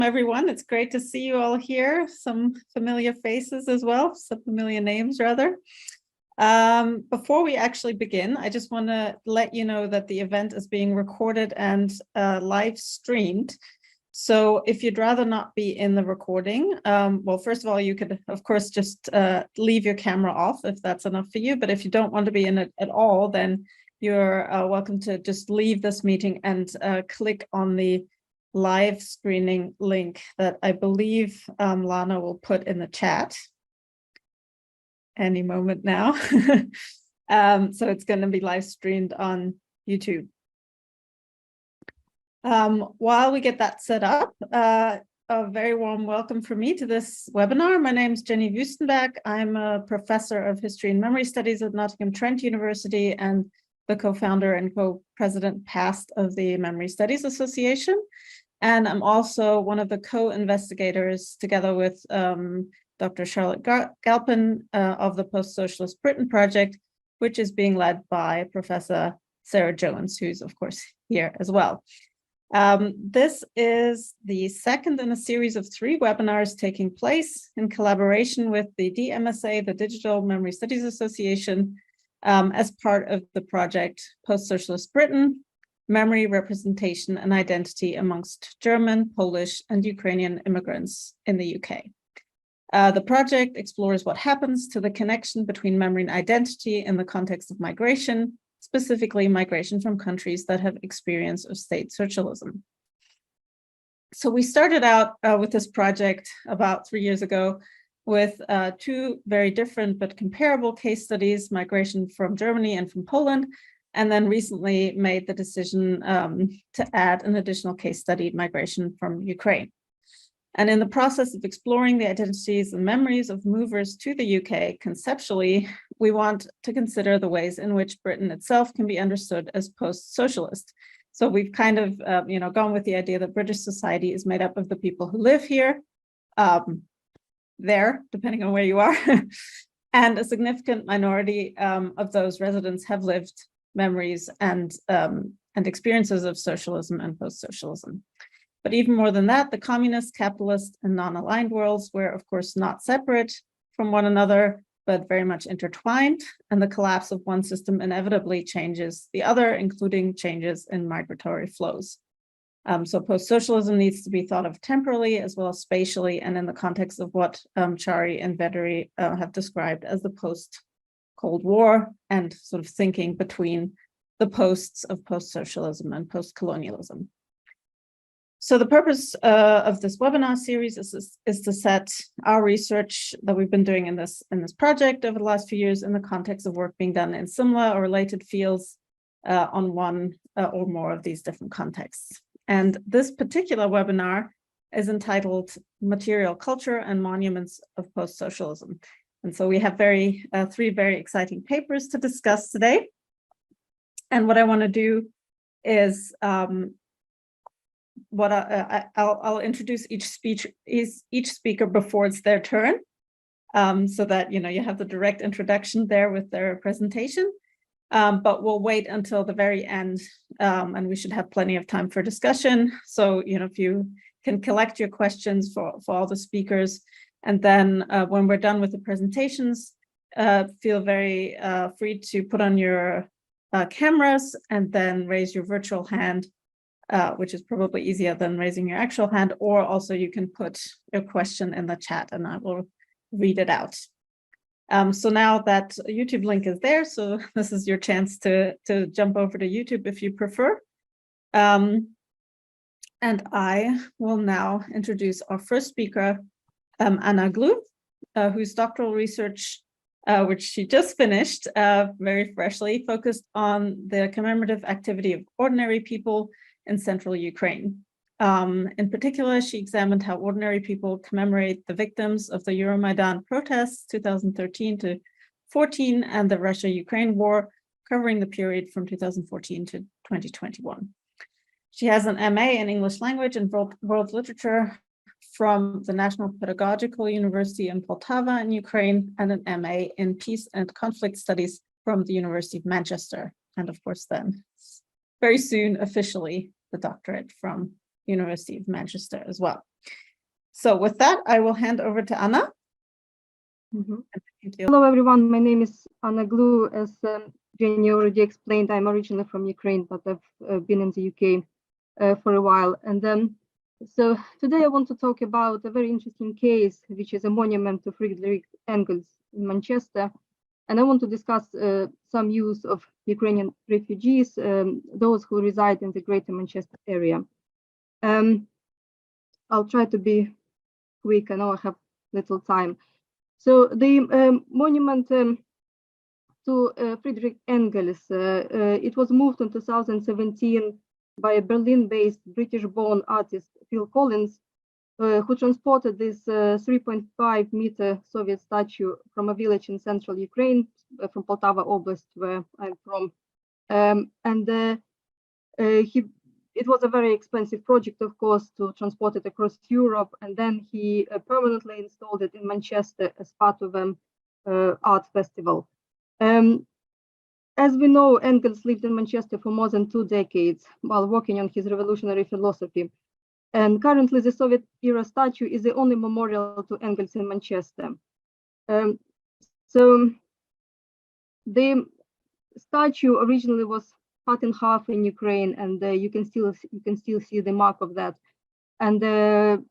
Everyone, it's great to see you all here. Some familiar faces as well, some familiar names rather. Before we actually begin, I just want to let you know that the event is being recorded and live streamed. So if you'd rather not be in the recording, well, first of all, you could, of course, just leave your camera off if that's enough for you. But if you don't want to be in it at all, then you're welcome to just leave this meeting and click on the live screening link that I believe Lana will put in the chat any moment now. So it's going to be live streamed on YouTube. While we get that set up, a very warm welcome from me to this webinar. My name is Jenny Wüstenberg. I'm a professor of history and memory studies at Nottingham Trent University and the co-founder and co-president past of the Memory Studies Association. And I'm also one of the co-investigators together with Dr. Charlotte Galpin of the Post-Socialist Britain Project, which is being led by Professor Sarah Jones, who's of course here as well. This is the second in a series of 3 webinars taking place in collaboration with the dMSA, the Digital Memory Studies Association, as part of the project Post-Socialist Britain, Memory, Representation and Identity amongst German, Polish and Ukrainian immigrants in the UK. The project explores what happens to the connection between memory and identity in the context of migration, specifically migration from countries that have experience of state socialism. So we started out with this project about 3 years ago with 2 very different but comparable case studies, migration from Germany and from Poland, and then recently made the decision to add an additional case study, migration from Ukraine. And in the process of exploring the identities and memories of movers to the UK, conceptually, we want to consider the ways in which Britain itself can be understood as post-socialist. So we've kind of gone with the idea that British society is made up of the people who live here, there, depending on where you are, and a significant minority of those residents have lived memories and experiences of socialism and post-socialism. But even more than that, the communist, capitalist, and non-aligned worlds were, of course, not separate from one another, but very much intertwined, and the collapse of one system inevitably changes the other, including changes in migratory flows. So post-socialism needs to be thought of temporally as well as spatially, and in the context of what Chari and Vederi have described as the post-Cold War and sort of thinking between the posts of post-socialism and post-colonialism. So the purpose of this webinar series is to set our research that we've been doing in this project over the last few years in the context of work being done in similar or related fields on one or more of these different contexts. And this particular webinar is entitled Material Culture and Monuments of Post-Socialism. And so we have 3 very exciting papers to discuss today. And what I want to do is I'll introduce each speaker before it's their turn, so that you have the direct introduction there with their presentation. But we'll wait until the very end, and we should have plenty of time for discussion. So if you can collect your questions for all the speakers, and then when we're done with the presentations, feel very free to put on your cameras and then raise your virtual hand, which is probably easier than raising your actual hand, or also you can put your question in the chat and I will read it out. So now that YouTube link is there, so this is your chance to jump over to YouTube if you prefer. And I will now introduce our first speaker, Anna Glu, whose doctoral research, which she just finished very freshly, focused on the commemorative activity of ordinary people in central Ukraine. In particular, she examined how ordinary people commemorate the victims of the Euromaidan protests 2013 to 14 and the Russia-Ukraine war, covering the period from 2014 to 2021. She has an MA in English language and world literature from the National Pedagogical University in Poltava in Ukraine, and an MA in Peace and Conflict Studies from the University of Manchester. And of course, then very soon, officially, the doctorate from University of Manchester as well. So with that, I will hand over to Anna. Hello, everyone. My name is Anna Glu. As Jenny already explained, I'm originally from Ukraine, but I've been in the UK for a while. And so today I want to talk about a very interesting case, which is a monument to Friedrich Engels in Manchester. And I want to discuss some use of Ukrainian refugees, those who reside in the Greater Manchester area. I'll try to be quick. I know I have little time. So the monument to Friedrich Engels, it was moved in 2017 by a Berlin-based British-born artist, Phil Collins, who transported this 3.5-meter Soviet statue from a village in central Ukraine, from Poltava Oblast, where I'm from. It was a very expensive project, of course, to transport it across Europe, and then he permanently installed it in Manchester as part of an art festival. As we know, Engels lived in Manchester for more than 2 decades while working on his revolutionary philosophy. And currently, the Soviet-era statue is the only memorial to Engels in Manchester. So the statue originally was cut in half in Ukraine, and you can still see the mark of that. And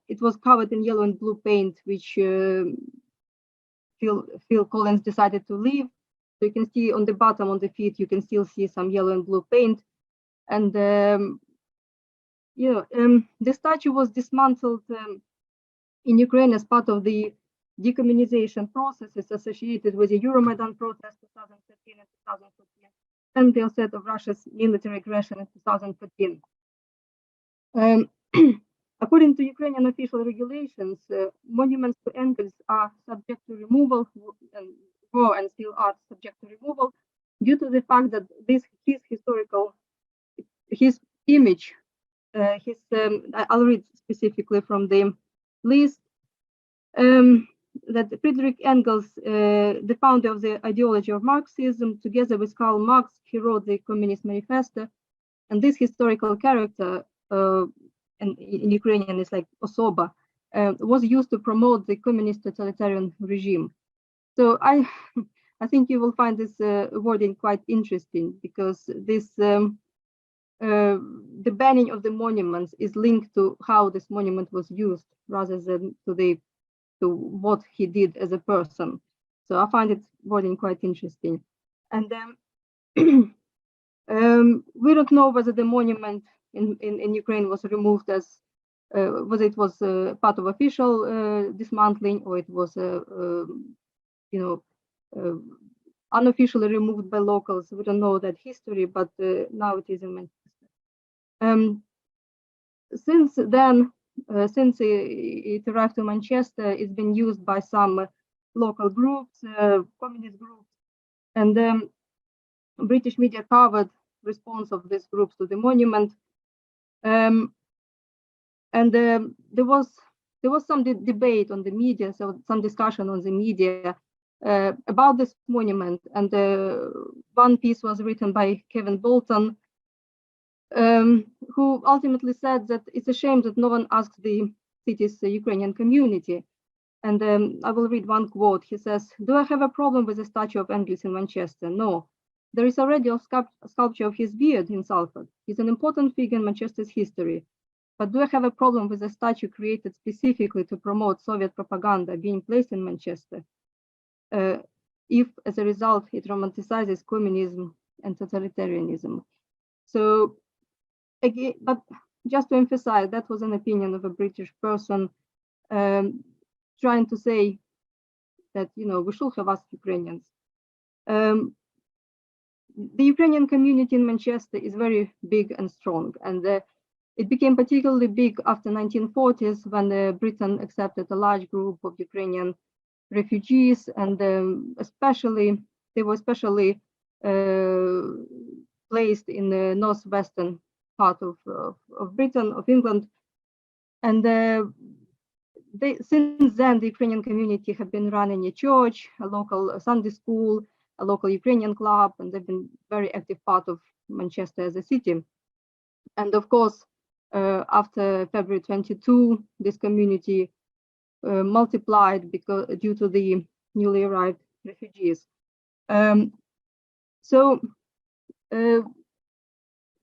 it was covered in yellow and blue paint, which Phil Collins decided to leave. So you can see on the bottom, on the feet, you can still see some yellow and blue paint. And the statue was dismantled in Ukraine as part of the decommunization processes associated with the Euromaidan protest 2013 and 2014, and the onset of Russia's military aggression in 2014. According to Ukrainian official regulations, monuments to Engels are subject to removal, and were and still are subject to removal, due to the fact that his image, I'll read specifically from the list, that Friedrich Engels, the founder of the ideology of Marxism, together with Karl Marx, he wrote the Communist Manifesto, and this historical character, in Ukrainian is like osoba, was used to promote the communist totalitarian regime. So I think you will find this wording quite interesting, because this the banning of the monuments is linked to how this monument was used rather than to what he did as a person. So I find it wording quite interesting. And then we don't know whether the monument in Ukraine was removed as whether it was part of official dismantling, or it was unofficially removed by locals. We don't know that history, but now it is in Manchester. Since then, since it arrived to Manchester, it's been used by some local groups, communist groups, and British media covered response of these groups to the monument. There was some debate on the media, so some discussion on the media about this monument. And one piece was written by Kevin Bolton, who ultimately said that it's a shame that no one asked the city's Ukrainian community. And I will read one quote. He says, "Do I have a problem with the statue of Engels in Manchester? No. There is already a sculpture of his beard in Salford. He's an important figure in Manchester's history. But do I have a problem with a statue created specifically to promote Soviet propaganda being placed in Manchester, if as a result it romanticizes communism and totalitarianism?" So again, but just to emphasize, that was an opinion of a British person trying to say that, we should have asked Ukrainians. The Ukrainian community in Manchester is very big and strong, and it became particularly big after 1940s, when Britain accepted a large group of Ukrainian refugees, and they were especially placed in the northwestern part of Britain, of England. And since then, the Ukrainian community have been running a church, a local Sunday school, a local Ukrainian club, and they've been very active part of Manchester as a city. And of course, After February 22, this community multiplied due to the newly arrived refugees.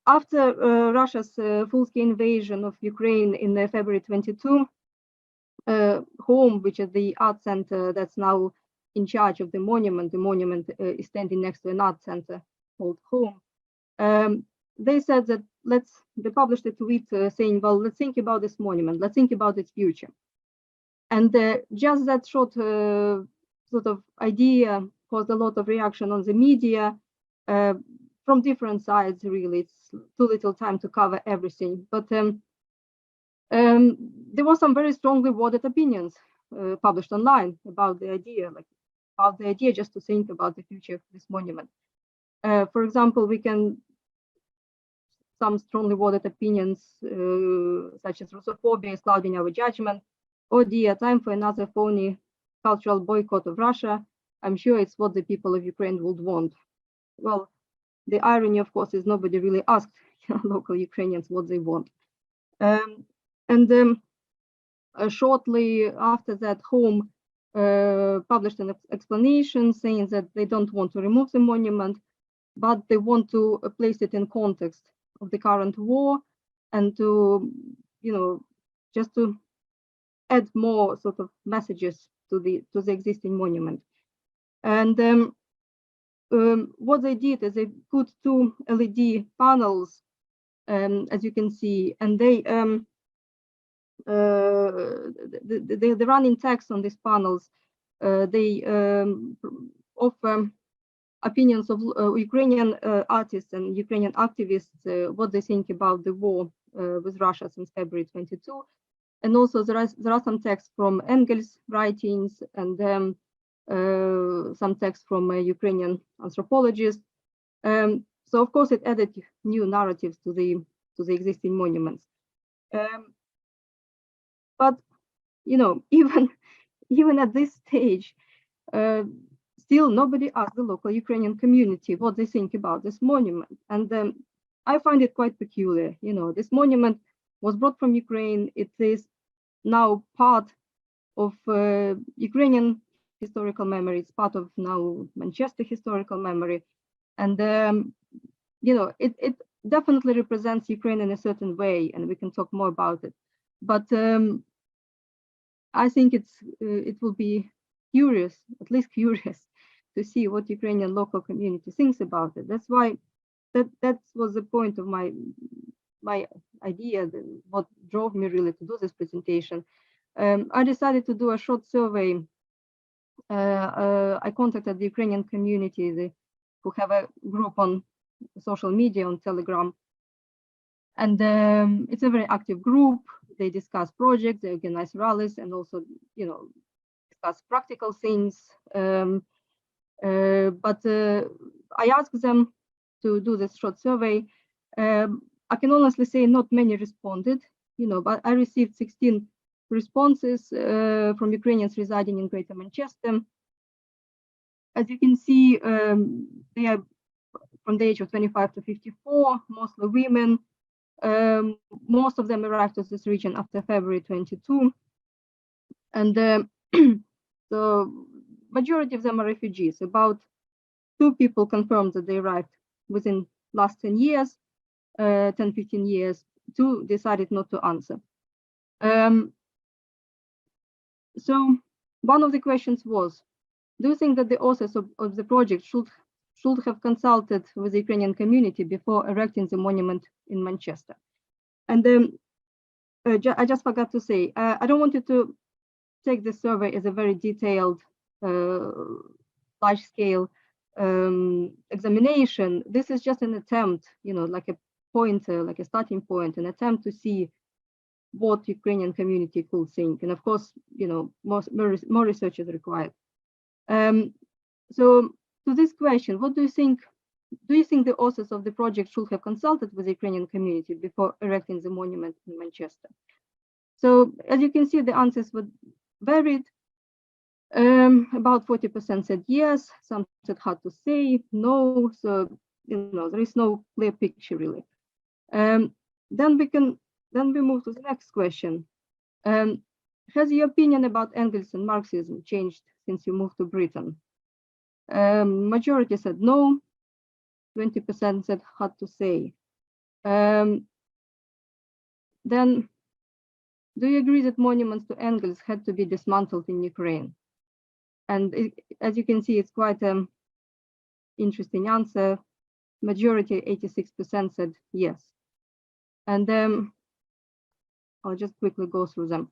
After Russia's full-scale invasion of Ukraine in February 22, Home, which is the art center that's now in charge of the monument is standing next to an art center called Home. They said that they published a tweet saying, well, let's think about this monument, let's think about its future. And just that short sort of idea caused a lot of reaction on the media from different sides, really. It's too little time to cover everything. But there were some very strongly worded opinions published online about the idea, just to think about the future of this monument. For example, some strongly worded opinions such as Russophobia is clouding our judgment. Oh dear, time for another phony cultural boycott of Russia. I'm sure it's what the people of Ukraine would want. Well, the irony, of course, is nobody really asked local Ukrainians what they want. Shortly after that, Home published an explanation saying that they don't want to remove the monument, but they want to place it in context of the current war and to, just to add more sort of messages to the existing monument. And what they did is they put 2 LED panels, as you can see, and they the running text on these panels, they offer opinions of Ukrainian artists and Ukrainian activists, what they think about the war with Russia since February 22. And also there are some texts from Engels writings and some texts from Ukrainian anthropologists. So of course it added new narratives to the existing monuments. But even at this stage, still nobody asked the local Ukrainian community what they think about this monument. And I find it quite peculiar. This monument was brought from Ukraine. It is now part of Ukrainian historical memory. It's part of now Manchester historical memory. And, it definitely represents Ukraine in a certain way, and we can talk more about it. But I think it will be curious, at least curious, to see what Ukrainian local community thinks about it. That's why that was the point of my idea, what drove me really to do this presentation. I decided to do a short survey. I contacted the Ukrainian community who have a group on social media, on Telegram. And it's a very active group. They discuss projects, they organize rallies, and also, discuss practical things. But I asked them to do this short survey. I can honestly say not many responded, but I received 16 responses from Ukrainians residing in Greater Manchester. As you can see, they are from the age of 25 to 54, mostly women. Most of them arrived to this region after February 22. And the majority of them are refugees. About 2 people confirmed that they arrived within last 10 years, 10-15 years. 2 decided not to answer. So one of the questions was, do you think that the authors of the project should have consulted with the Ukrainian community before erecting the monument in Manchester? And I just forgot to say, I don't want you to take this survey as a very detailed, large-scale examination. This is just an attempt, like a pointer, like a starting point, an attempt to see what Ukrainian community could think. And of course, more research is required. So to this question, what do you think? Do you think the authors of the project should have consulted with the Ukrainian community before erecting the monument in Manchester? So as you can see, the answers were varied. About 40% said yes, some said hard to say, no. So there is no clear picture really. Then then we move to the next question. Has your opinion about Engels and Marxism changed since you moved to Britain? Majority said no, 20% said hard to say. Then, do you agree that monuments to Engels had to be dismantled in Ukraine? And as you can see, it's quite an interesting answer. Majority, 86% said yes. And I'll just quickly go through them.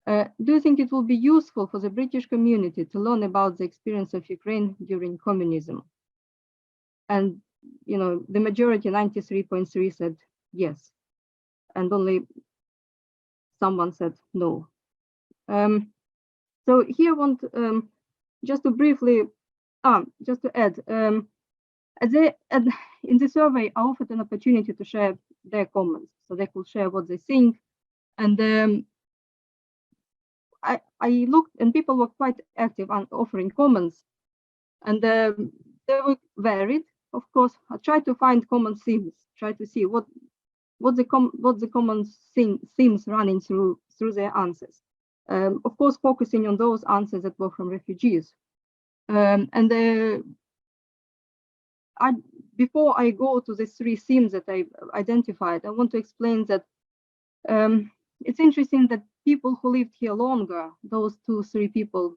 Do you think it will be useful for the British community to learn about the experience of Ukraine during communism? And, you know, the majority, 93.3 said yes. And only someone said no. So here I want just to briefly, just to add, in the survey, I offered an opportunity to share their comments, so they could share what they think. And I looked, and people were quite active on offering comments, and they were varied. Of course, I tried to find common themes, try to see what the common themes running through their answers. Of course, focusing on those answers that were from refugees. Before I go to the three themes that I identified, I want to explain that it's interesting that people who lived here longer, those two people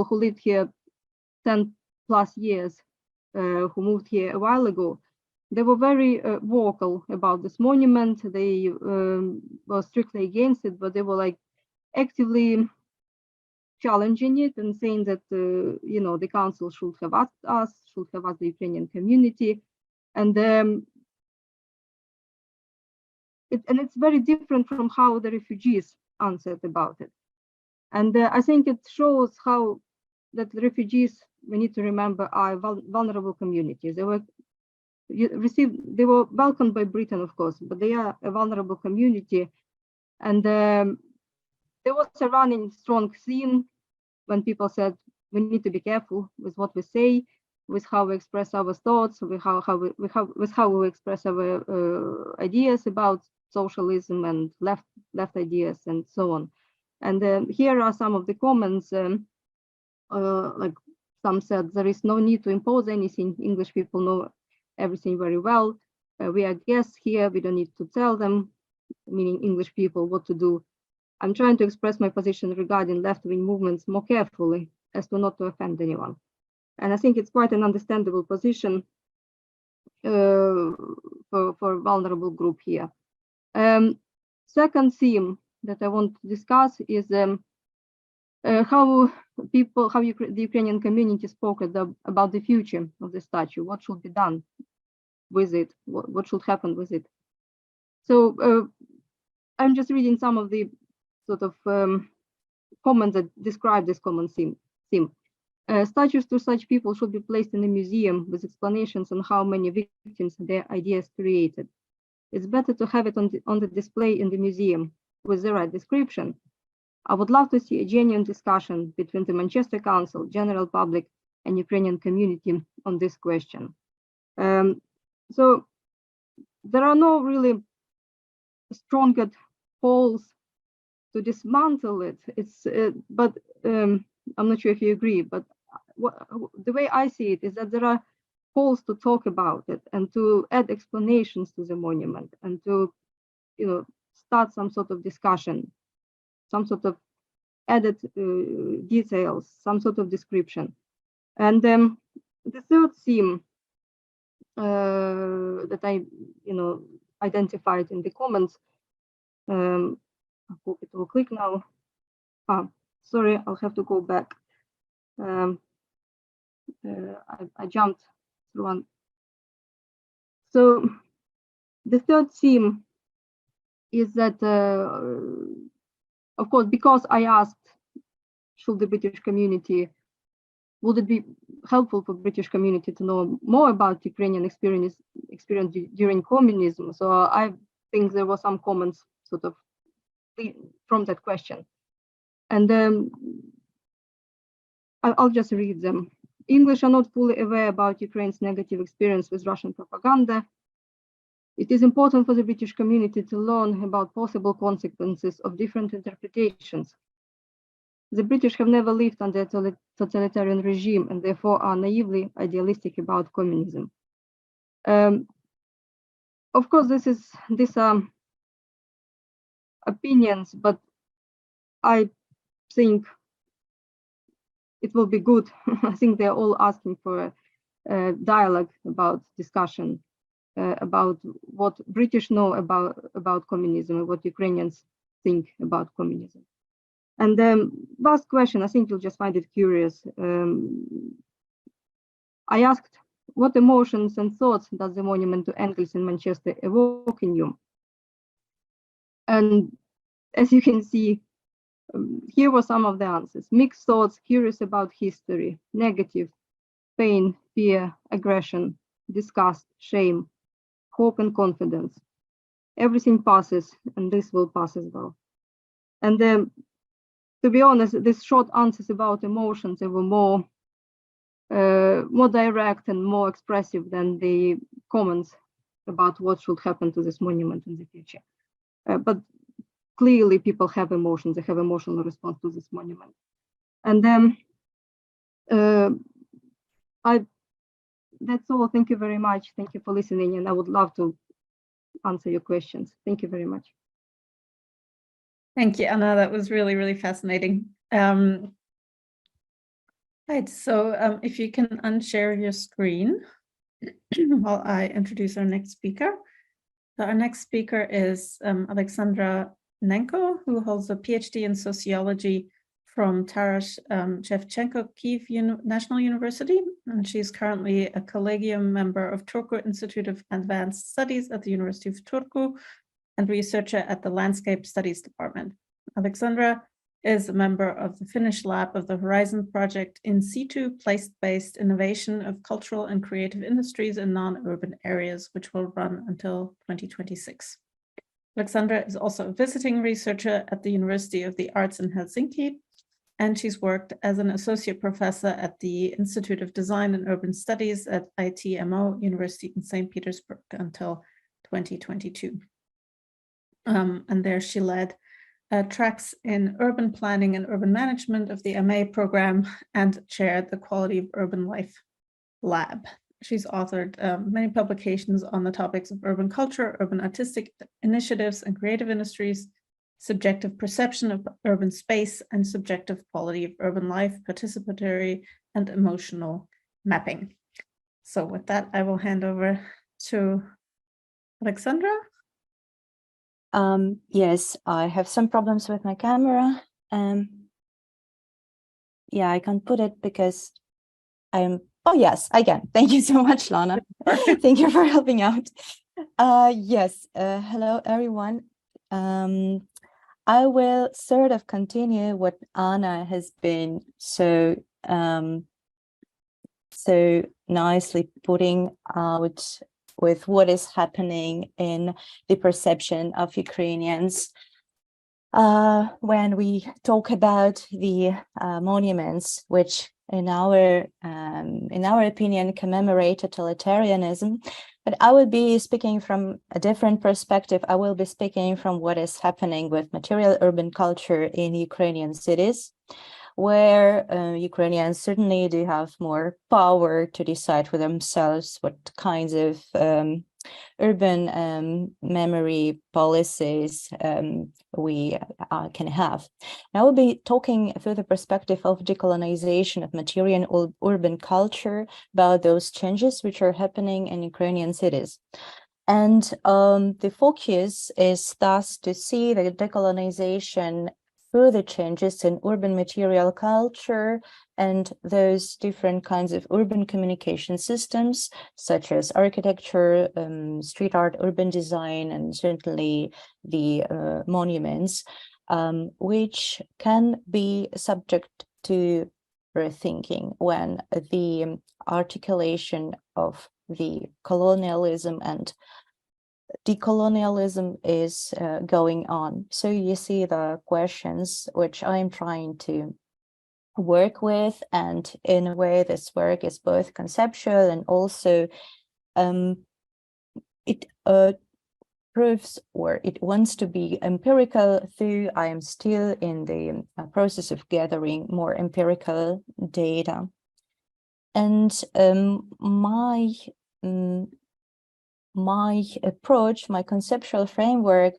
who lived here 10 plus years, who moved here a while ago, they were very vocal about this monument. They were strictly against it, but they were like actively challenging it and saying that you know, the council should have asked us, the Ukrainian community, and it's very different from how the refugees answered about it. And I think it shows how that the refugees, we need to remember, are vulnerable communities. They were welcomed by Britain, of course, but they are a vulnerable community. And there was a running strong theme when people said we need to be careful with what we say, with how we express our thoughts, with how we express our ideas about socialism and left ideas and so on. And here are some of the comments. Like some said, there is no need to impose anything. English people know everything very well. We are guests here. We don't need to tell them, meaning English people, what to do. I'm trying to express my position regarding left-wing movements more carefully as to not to offend anyone. And I think it's quite an understandable position for a vulnerable group here. Second theme that I want to discuss is how the Ukrainian community spoke about the future of the statue. What should be done with it? What should happen with it? So I'm just reading some of the sort of comments that describe this common theme. Statues to such people should be placed in a museum with explanations on how many victims their ideas created. It's better to have it on the display in the museum with the right description. I would love to see a genuine discussion between the Manchester Council, general public, and Ukrainian community on this question. So there are no really stronger calls to dismantle it. But I'm not sure if you agree, but the way I see it is that there are calls to talk about it and to add explanations to the monument and to, you know, start some sort of discussion, some sort of added details, some sort of description. And the third theme that I, identified in the comments, I hope it will click now. Sorry, I'll have to go back. I jumped through one. So the third theme is that, of course, because I asked, should the British community, would it be helpful for British community to know more about Ukrainian experience during communism? So I think there were some comments sort of from that question. And I'll just read them. English are not fully aware about Ukraine's negative experience with Russian propaganda. It is important for the British community to learn about possible consequences of different interpretations. The British have never lived under a totalitarian regime and therefore are naively idealistic about communism. Of course, these are opinions, but I think it will be good. I think they're all asking for a dialogue about discussion about what British know about communism and what Ukrainians think about communism. And last question, I think you'll just find it curious. I asked, what emotions and thoughts does the monument to Engels in Manchester evoke in you? And as you can see, here were some of the answers. Mixed thoughts, curious about history, negative, pain, fear, aggression, disgust, shame, hope and confidence. Everything passes, and this will pass as well. And to be honest, these short answers about emotions, they were more direct and more expressive than the comments about what should happen to this monument in the future. But clearly people have emotions, they have emotional response to this monument. And then that's all. Thank you very much. Thank you for listening, and I would love to answer your questions. Thank you very much. Thank you, Anna. That was really, really fascinating. Right, so if you can unshare your screen while I introduce our next speaker. So our next speaker is Alexandra Nanko, who holds a PhD in sociology from Taras Shevchenko Kyiv National University, and she's currently a collegium member of Turku Institute of Advanced Studies at the University of Turku and researcher at the Landscape Studies Department. Alexandra is a member of the Finnish lab of the Horizon Project in situ place-based innovation of cultural and creative industries in non-urban areas, which will run until 2026. Alexandra is also a visiting researcher at the University of the Arts in Helsinki, and she's worked as an associate professor at the Institute of Design and Urban Studies at ITMO University in St. Petersburg until 2022. And there she led tracks in urban planning and urban management of the MA program and chaired the Quality of Urban Life Lab. She's authored many publications on the topics of urban culture, urban artistic initiatives and creative industries, subjective perception of urban space, and subjective quality of urban life, participatory and emotional mapping. So with that, I will hand over to Alexandra. Yes, I have some problems with my camera. Yeah, I can't put it because I'm, oh yes, I can. Thank you so much, Lana. Thank you for helping out. Yes, hello everyone. I will sort of continue what Anna has been so nicely putting out with what is happening in the perception of Ukrainians when we talk about the monuments, which in our opinion commemorate totalitarianism. But I will be speaking from a different perspective. I will be speaking from what is happening with material urban culture in Ukrainian cities, where Ukrainians certainly do have more power to decide for themselves what kinds of urban memory policies we can have. I will be talking through the perspective of decolonization of material urban culture about those changes which are happening in Ukrainian cities. And the focus is thus to see the decolonization through the changes in urban material culture and those different kinds of urban communication systems, such as architecture, street art, urban design, and certainly the monuments, which can be subject to rethinking when the articulation of the colonialism and decolonialism is going on. So you see the questions which I'm trying to work with, and in a way this work is both conceptual and also it proofs, or it wants to be empirical, though I am still in the process of gathering more empirical data. And my approach, my conceptual framework,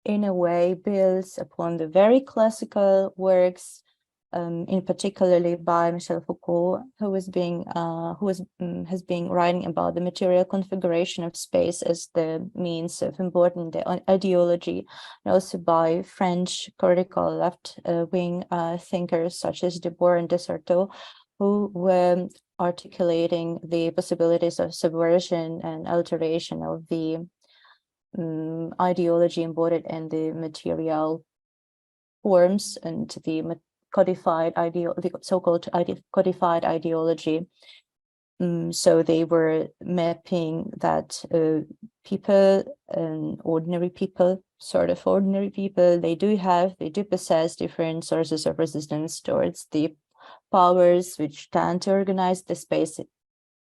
in a way builds upon the very classical works, in particularly by Michel Foucault, who has been writing about the material configuration of space as the means of important ideology, and also by French critical left-wing thinkers such as Debord and Desartaux, who were articulating the possibilities of subversion and alteration of the ideology embodied in the material forms and the codified the so-called codified ideology. So they were mapping that people, ordinary people, sort of ordinary people, they do possess different sources of resistance towards the powers which tend to organize the space,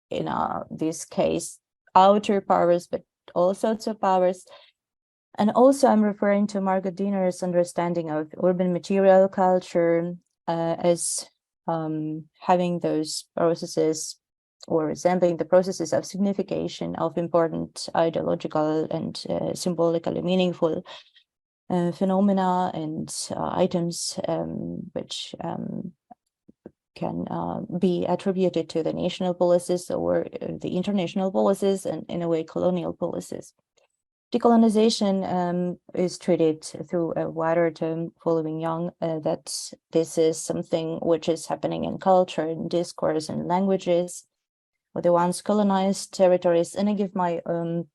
in this case, outer powers, but all sorts of powers. And also I'm referring to Margot Diener's understanding of urban material culture as having those processes, or resembling the processes of signification of important ideological and symbolically meaningful phenomena and items which can be attributed to the national policies or the international policies, and in a way colonial policies. Decolonization is treated through a wider term following Young, that this is something which is happening in culture, in discourse, and languages, or the once colonized territories. And I give my own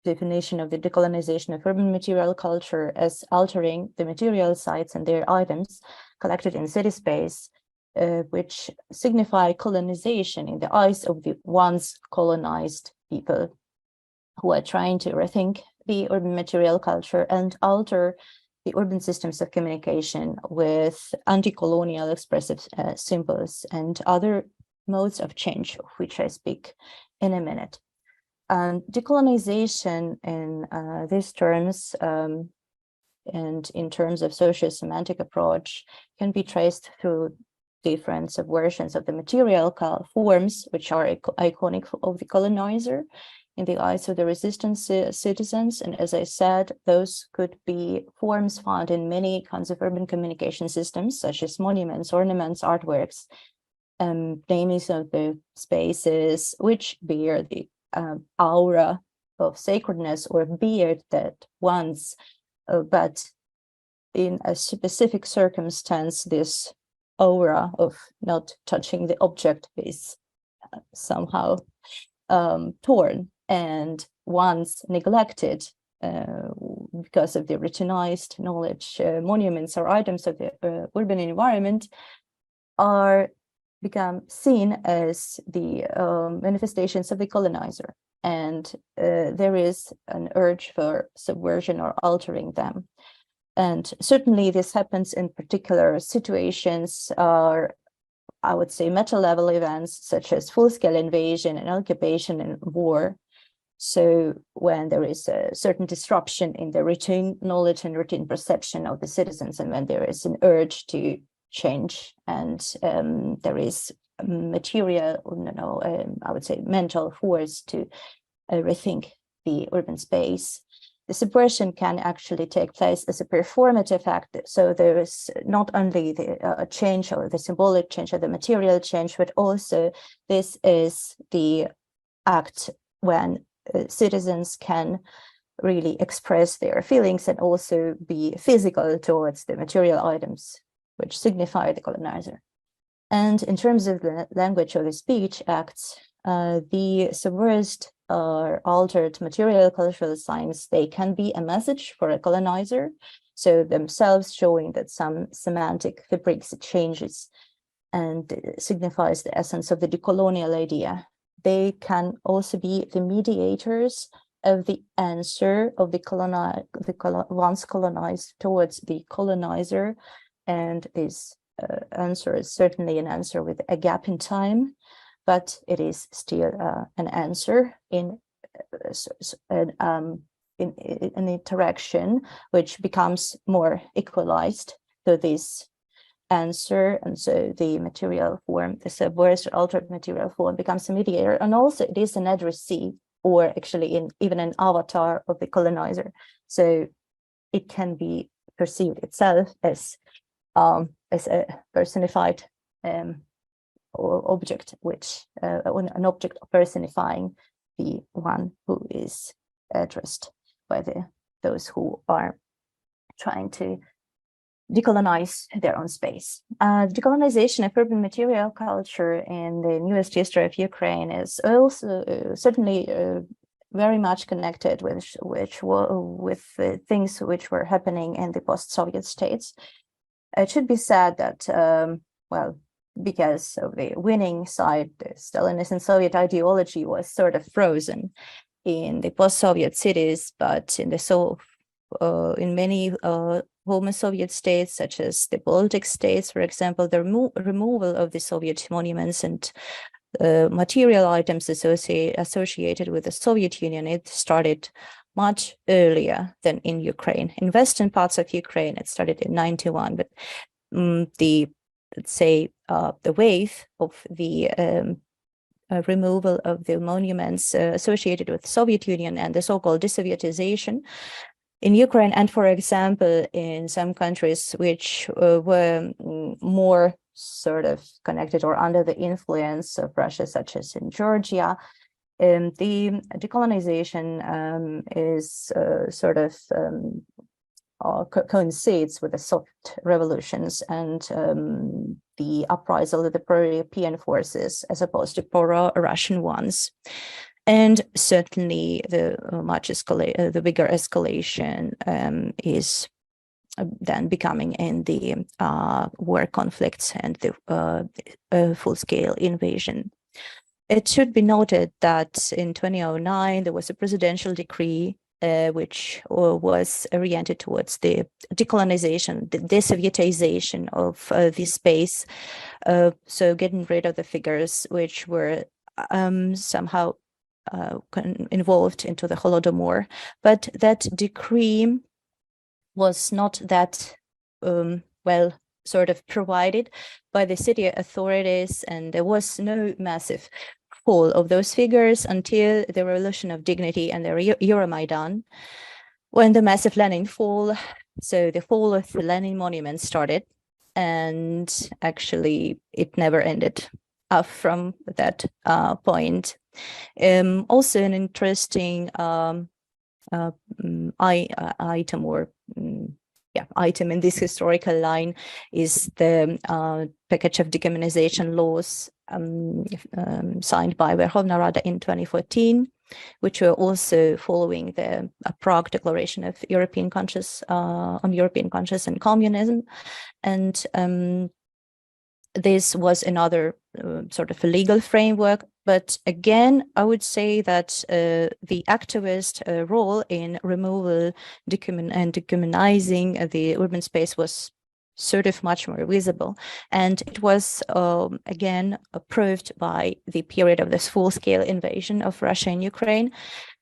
definition of the decolonization of urban material culture as altering the material sites and their items collected in city space, which signify colonization in the eyes of the once colonized people, who are trying to rethink the urban material culture and alter the urban systems of communication with anti-colonial expressive symbols and other modes of change, of which I speak in a minute. Decolonization in these terms and in terms of socio-semantic approach can be traced through different subversions of the material forms, which are iconic of the colonizer in the eyes of the resistance citizens. And as I said, those could be forms found in many kinds of urban communication systems, such as monuments, ornaments, artworks, namings of the spaces which bear the aura of sacredness, or beard that once, but in a specific circumstance, this aura of not touching the object is somehow torn, and once neglected because of the routinized knowledge, monuments or items of the urban environment are become seen as the manifestations of the colonizer, and there is an urge for subversion or altering them. And certainly this happens in particular situations, or I would say meta-level events such as full-scale invasion and occupation and war. So when there is a certain disruption in the routine knowledge and routine perception of the citizens, and when there is an urge to change, and there is material, I would say mental force to rethink the urban space, the subversion can actually take place as a performative act. So there is not only the change or the symbolic change or the material change, but also this is the act when citizens can really express their feelings and also be physical towards the material items which signify the colonizer. And in terms of the language or the speech acts, the subversive or altered material cultural signs, they can be a message for a colonizer, so themselves showing that some semantic fabrics changes and signifies the essence of the decolonial idea. They can also be the mediators of the answer of the once colonized towards the colonizer, and this answer is certainly an answer with a gap in time, but it is still an answer in an interaction which becomes more equalized to this answer, and so the material form, the subversed or altered material form, becomes a mediator, and also it is an addressee, or actually even an avatar of the colonizer. So it can be perceived itself as a personified object, which an object personifying the one who is addressed by those who are trying to decolonize their own space. Decolonization of urban material culture in the newest history of Ukraine is also certainly very much connected with things which were happening in the post-Soviet states. It should be said that, well, because of the winning side, the Stalinist and Soviet ideology was sort of frozen in the post-Soviet cities, but in in many former Soviet states, such as the Baltic states, for example, the removal of the Soviet monuments and material items associated with the Soviet Union, it started much earlier than in Ukraine. In western parts of Ukraine, it started in 91, but let's say the wave of the removal of the monuments associated with the Soviet Union and the so-called desovietization in Ukraine, and for example, in some countries which were more sort of connected or under the influence of Russia, such as in Georgia, the decolonization is sort of coincides with the soft revolutions and the uprisal of the pro-European forces as opposed to pro-Russian ones. And certainly the bigger escalation is then becoming in the war conflicts and the full-scale invasion. It should be noted that in 2009, there was a presidential decree which was oriented towards the decolonization, the desovietization of this space. So getting rid of the figures which were somehow involved into the Holodomor. But that decree was not that well sort of provided by the city authorities, and there was no massive fall of those figures until the Revolution of Dignity and the Euromaidan, when the massive Lenin fall, so the fall of the Lenin monument started, and actually it never ended up from that point. Also an interesting item in this historical line is the package of decommunization laws signed by Verkhovna Rada in 2014, which were also following the Prague Declaration of European Conscience and Communism. And this was another sort of a legal framework. But again, I would say that the activist role in removal and decommunizing the urban space was sort of much more visible. And it was, again, proved by the period of this full-scale invasion of Russia in Ukraine,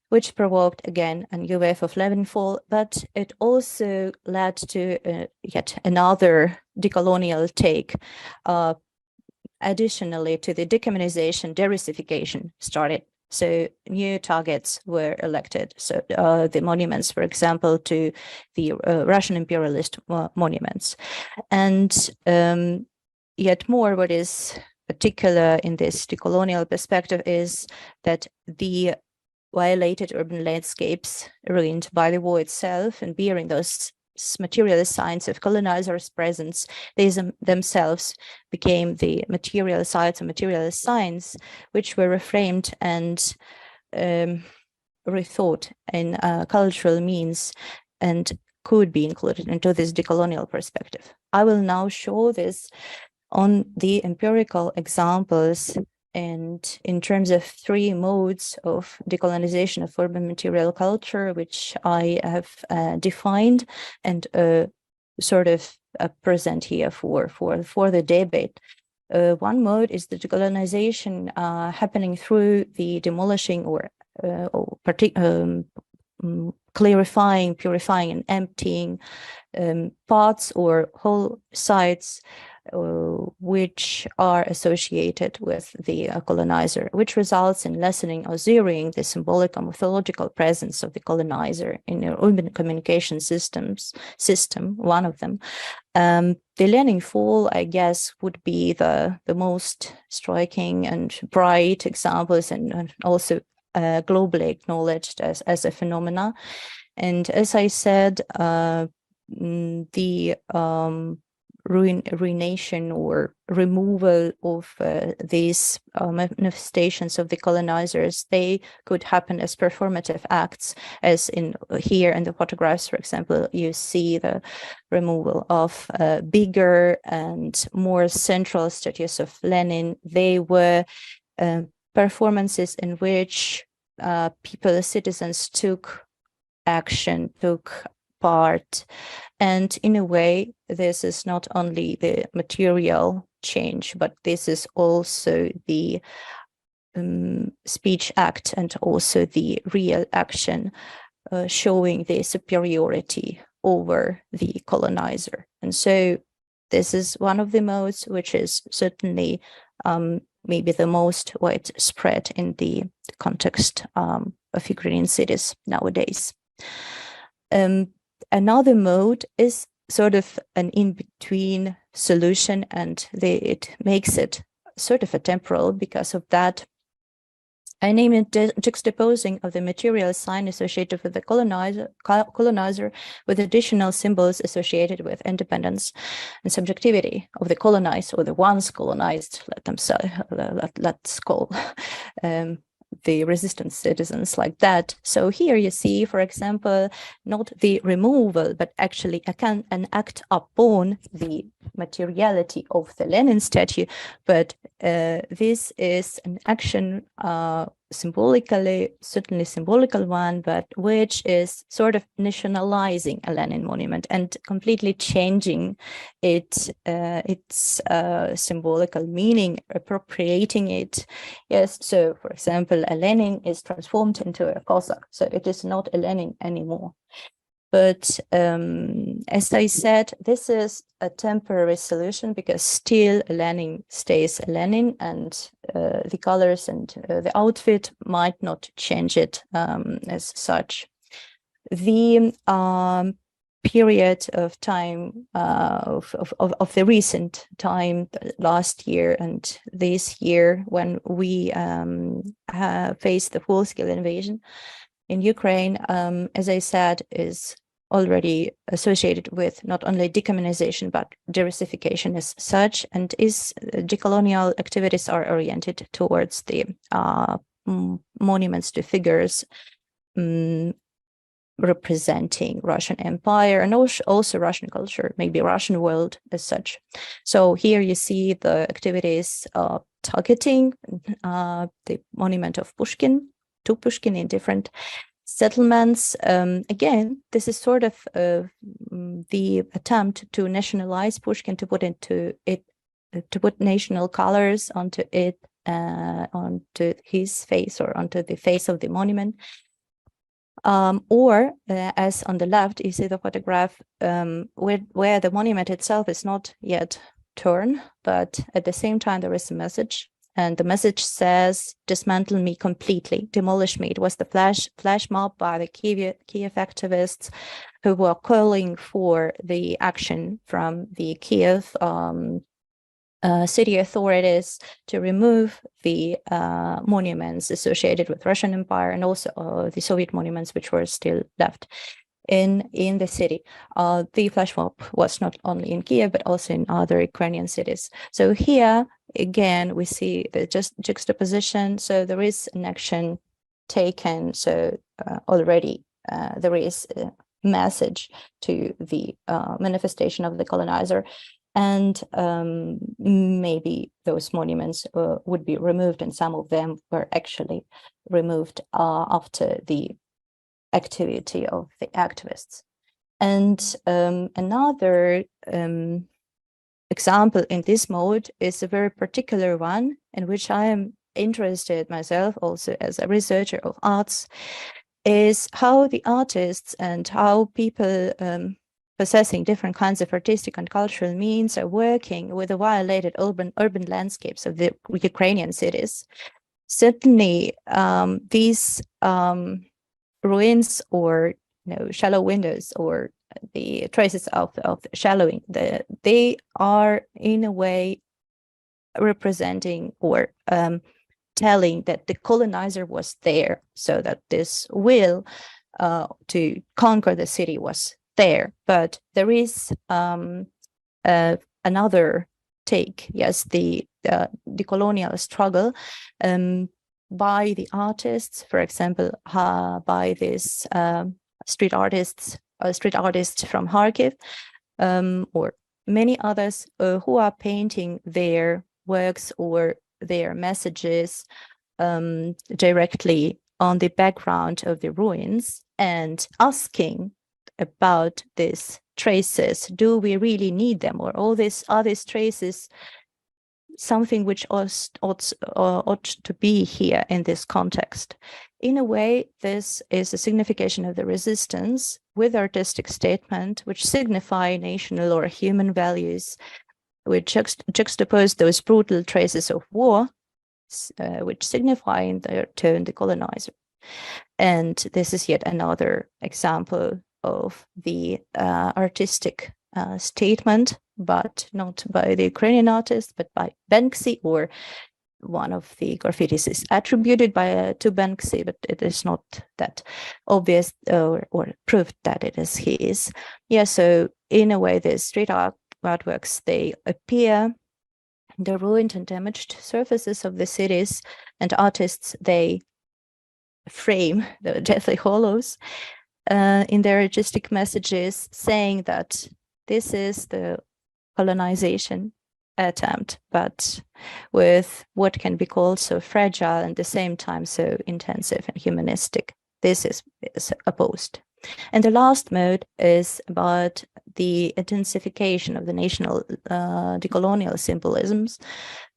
which provoked, again, a new wave of Lenin fall, but it also led to yet another decolonial take. Additionally to the decommunization, derussification started. So new targets were elected. So the monuments, for example, to the Russian imperialist monuments. And yet more, what is particular in this decolonial perspective is that the violated urban landscapes ruined by the war itself and bearing those materialist signs of colonizers' presence, these themselves became the material sites and materialist signs, which were reframed and rethought in cultural means and could be included into this decolonial perspective. I will now show this on the empirical examples and in terms of three modes of decolonization of urban material culture, which I have defined and sort of present here for the debate. One mode is the decolonization happening through the demolishing or clarifying, purifying, and emptying parts or whole sites which are associated with the colonizer, which results in lessening or zeroing the symbolic or mythological presence of the colonizer in the urban communication system, one of them. The Lenin fall, I guess, would be the most striking and bright examples, and also globally acknowledged as a phenomena. And as I said, the ruination or removal of these manifestations of the colonizers, they could happen as performative acts, as in here in the photographs, for example, you see the removal of bigger and more central statues of Lenin. They were performances in which people, citizens took action, took part. And in a way, this is not only the material change, but this is also the speech act and also the real action, showing the superiority over the colonizer. And so this is one of the modes which is certainly maybe the most widespread in the context of Ukrainian cities nowadays. Another mode is sort of an in-between solution, and it makes it sort of a temporal because of that. I name it juxtaposing of the material sign associated with the colonizer with additional symbols associated with independence and subjectivity of the colonized or the once colonized, let's call the resistance citizens like that. So here you see, for example, not the removal, but actually an act upon the materiality of the Lenin statue, but this is an action symbolically, certainly symbolical one, but which is sort of nationalizing a Lenin monument and completely changing its symbolical meaning, appropriating it. Yes, so for example, a Lenin is transformed into a Cossack, so it is not a Lenin anymore. But as I said, this is a temporary solution because still Lenin stays Lenin, and the colors and the outfit might not change it as such. The period of time of the recent time, last year and this year, when we faced the full-scale invasion in Ukraine, as I said, is already associated with not only decommunization, but de-Russification as such, and decolonial activities are oriented towards the monuments to figures representing Russian Empire and also Russian culture, maybe Russian world as such. So here you see the activities targeting the monument of Pushkin, to Pushkin in different settlements. Again, this is sort of the attempt to nationalize Pushkin, to put national colors onto it, onto his face or onto the face of the monument. Or as on the left, you see the photograph where the monument itself is not yet turned, but at the same time there is a message. And the message says, dismantle me completely, demolish me. It was the flash mob by the Kiev activists who were calling for the action from the Kiev city authorities to remove the monuments associated with Russian Empire and also the Soviet monuments which were still left in the city. The flash mob was not only in Kiev, but also in other Ukrainian cities. So here, again, we see the juxtaposition. So there is an action taken. So already there is a message to the manifestation of the colonizer. And maybe those monuments would be removed, and some of them were actually removed after the activity of the activists. And another example in this mode is a very particular one, in which I am interested myself also as a researcher of arts is how the artists and how people possessing different kinds of artistic and cultural means are working with the violated urban landscapes of the Ukrainian cities. Certainly, these ruins or shallow windows or the traces of shallowing, they are in a way representing or telling that the colonizer was there, so that this will to conquer the city was there. But there is another take, yes, the colonial struggle by the artists, for example, by this street artists from Kharkiv, or many others who are painting their works or their messages directly on the background of the ruins and asking about these traces. Do we really need them, or are these traces something which ought to be here in this context? In a way, this is a signification of the resistance with artistic statement, which signify national or human values, which juxtapose those brutal traces of war, which signify in their turn the colonizer. And this is yet another example of the artistic statement, but not by the Ukrainian artist, but by Banksy, or one of the graffitis is attributed to Banksy, but it is not that obvious or proved that it is his. Yeah, so in a way, the street artworks, they appear in the ruined and damaged surfaces of the cities, and artists, they frame the deathly hollows in their artistic messages, saying that this is the colonization attempt, but with what can be called so fragile and at the same time so intensive and humanistic. This is opposed. And the last mode is about the intensification of the national decolonial symbolisms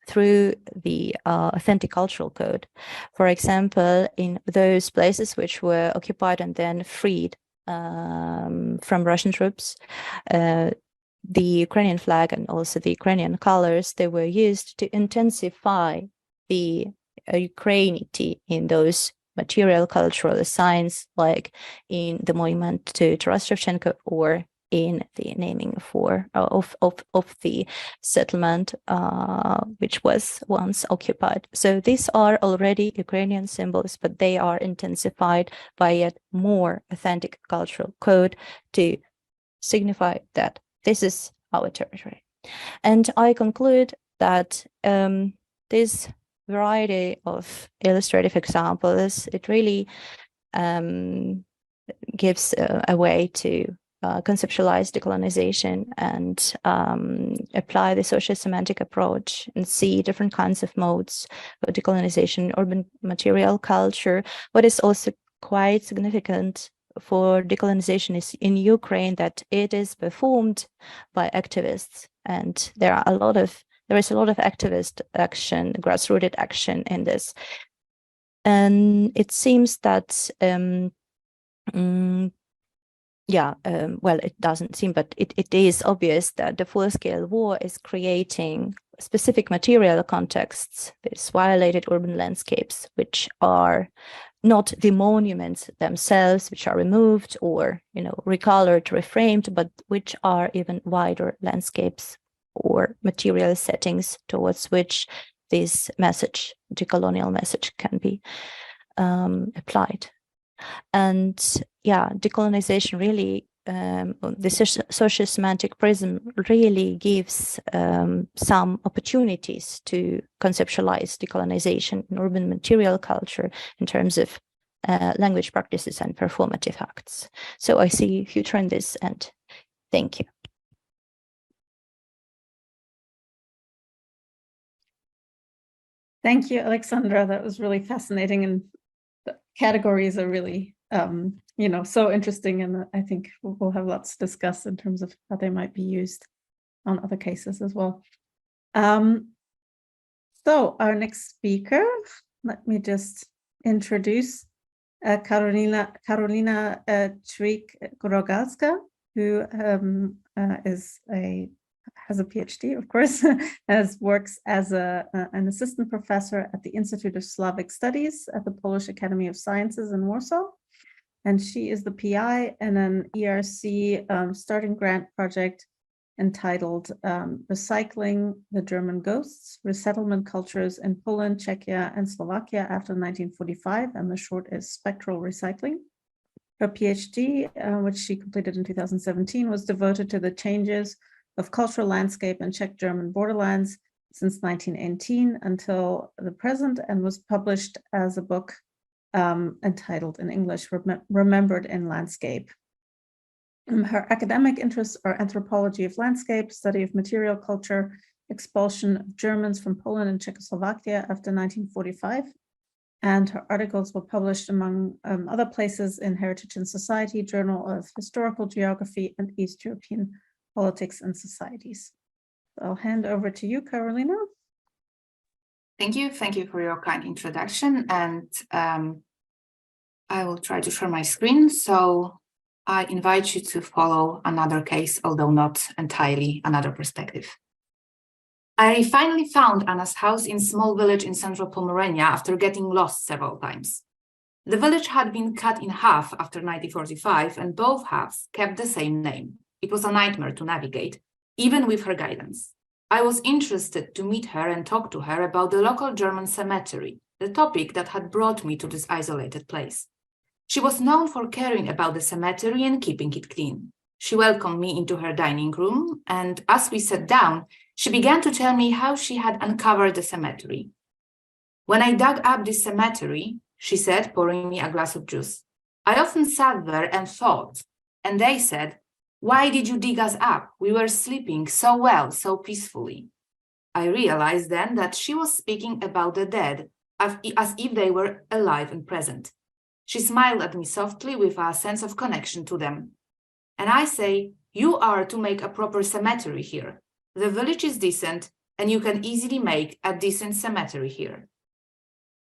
through the authentic cultural code. For example, in those places which were occupied and then freed from Russian troops, the Ukrainian flag and also the Ukrainian colors, they were used to intensify the Ukrainity in those material cultural signs, like in the monument to Taras Shevchenko or in the naming of the settlement which was once occupied. So these are already Ukrainian symbols, but they are intensified by yet more authentic cultural code to signify that this is our territory. And I conclude that this variety of illustrative examples, it really gives a way to conceptualize decolonization and apply the social semantic approach and see different kinds of modes of decolonization, urban material culture. What is also quite significant for decolonization is in Ukraine that it is performed by activists, and there is a lot of activist action, grassroots action in this. And it seems that well, it doesn't seem, but it is obvious that the full-scale war is creating specific material contexts, these violated urban landscapes, which are not the monuments themselves, which are removed or, recolored, reframed, but which are even wider landscapes or material settings towards which this message, decolonial message, can be applied. And decolonization really, the social semantic prism really gives some opportunities to conceptualize decolonization in urban material culture in terms of language practices and performative acts. So I see future in this, and thank you. Thank you, Alexandra. That was really fascinating, and the categories are really, so interesting, and I think we'll have lots to discuss in terms of how they might be used on other cases as well. So our next speaker, let me just introduce Karolina Twyk-Grogalska, who has a PhD, of course, works as an assistant professor at the Institute of Slavic Studies at the Polish Academy of Sciences in Warsaw. And she is the PI in an ERC starting grant project entitled Recycling the German Ghosts, Resettlement Cultures in Poland, Czechia, and Slovakia after 1945, and the short is Spectral Recycling. Her PhD, which she completed in 2017, was devoted to the changes of cultural landscape in Czech-German borderlands since 1918 until the present, and was published as a book entitled in English, Remembered in Landscape. Her academic interests are anthropology of landscape, study of material culture, expulsion of Germans from Poland and Czechoslovakia after 1945. And her articles were published among other places in Heritage and Society, Journal of Historical Geography, and East European Politics and Societies. I'll hand over to you, Karolina. Thank you. Thank you for your kind introduction. And I will try to share my screen. So I invite you to follow another case, although not entirely another perspective. I finally found Anna's house in a small village in central Pomerania after getting lost several times. The village had been cut in half after 1945, and both halves kept the same name. It was a nightmare to navigate, even with her guidance. I was interested to meet her and talk to her about the local German cemetery, the topic that had brought me to this isolated place. She was known for caring about the cemetery and keeping it clean. She welcomed me into her dining room, and as we sat down, she began to tell me how she had uncovered the cemetery. When I dug up this cemetery, she said, pouring me a glass of juice, I often sat there and thought, and they said, why did you dig us up? We were sleeping so well, so peacefully. I realized then that she was speaking about the dead, as if they were alive and present. She smiled at me softly with a sense of connection to them. And I say, you are to make a proper cemetery here. The village is decent, and you can easily make a decent cemetery here.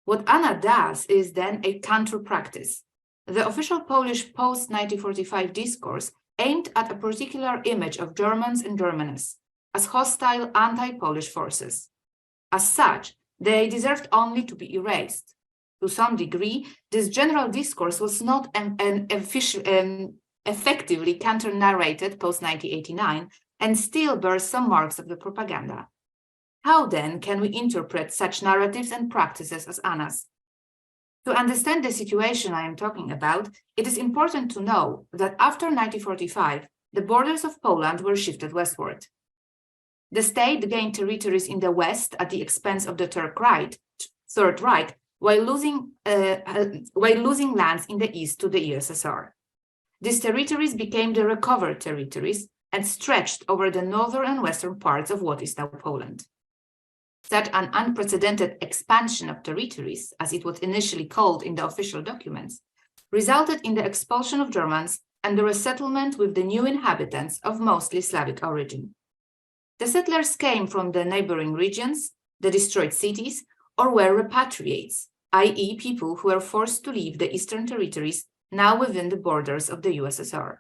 What Anna does is then a counter practice. The official Polish post-1945 discourse aimed at a particular image of Germans and Germanness as hostile anti-Polish forces. As such, they deserved only to be erased. To some degree, this general discourse was not effectively counter-narrated post-1989 and still bears some marks of the propaganda. How then can we interpret such narratives and practices as Anna's? To understand the situation I am talking about, it is important to know that after 1945, the borders of Poland were shifted westward. The state gained territories in the west at the expense of the Third Reich, while losing lands in the east to the USSR. These territories became the recovered territories and stretched over the northern and western parts of what is now Poland. Such an unprecedented expansion of territories, as it was initially called in the official documents, resulted in the expulsion of Germans and the resettlement with the new inhabitants of mostly Slavic origin. The settlers came from the neighboring regions, the destroyed cities, or were repatriates, i.e. people who were forced to leave the eastern territories now within the borders of the USSR.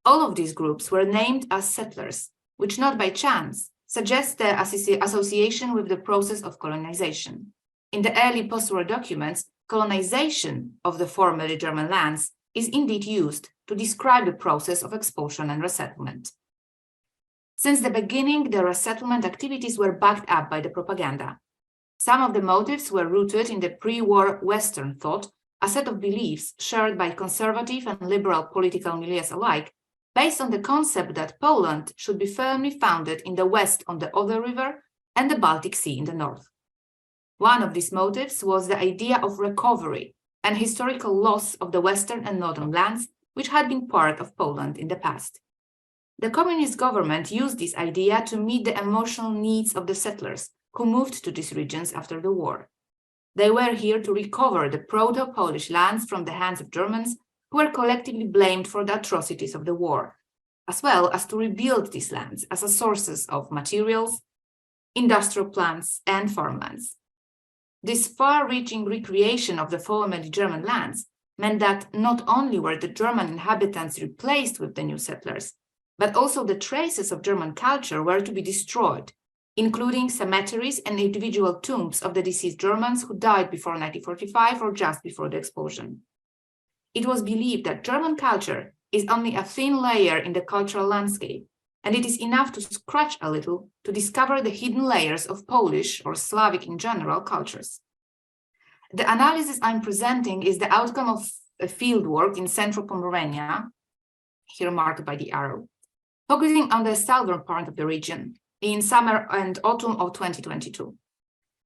All of these groups were named as settlers, which not by chance suggests the association with the process of colonization. In the early post-war documents, colonization of the formerly German lands is indeed used to describe the process of expulsion and resettlement. Since the beginning, the resettlement activities were backed up by the propaganda. Some of the motives were rooted in the pre-war Western thought, a set of beliefs shared by conservative and liberal political milieus alike, based on the concept that Poland should be firmly founded in the west on the Oder River and the Baltic Sea in the north. One of these motives was the idea of recovery and historical loss of the western and northern lands, which had been part of Poland in the past. The communist government used this idea to meet the emotional needs of the settlers who moved to these regions after the war. They were here to recover the proto-Polish lands from the hands of Germans who were collectively blamed for the atrocities of the war, as well as to rebuild these lands as sources of materials, industrial plants, and farmlands. This far-reaching recreation of the formerly German lands meant that not only were the German inhabitants replaced with the new settlers, but also the traces of German culture were to be destroyed, including cemeteries and individual tombs of the deceased Germans who died before 1945 or just before the explosion. It was believed that German culture is only a thin layer in the cultural landscape, and it is enough to scratch a little to discover the hidden layers of Polish or Slavic in general cultures. The analysis I'm presenting is the outcome of a fieldwork in central Pomerania, here marked by the arrow, focusing on the southern part of the region in summer and autumn of 2022.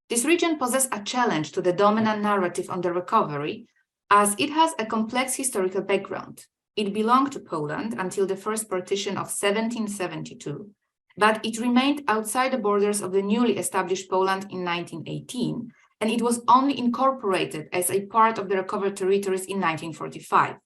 This region poses a challenge to the dominant narrative on the recovery, as it has a complex historical background. It belonged to Poland until the first partition of 1772, but it remained outside the borders of the newly established Poland in 1918, and it was only incorporated as a part of the recovered territories in 1945.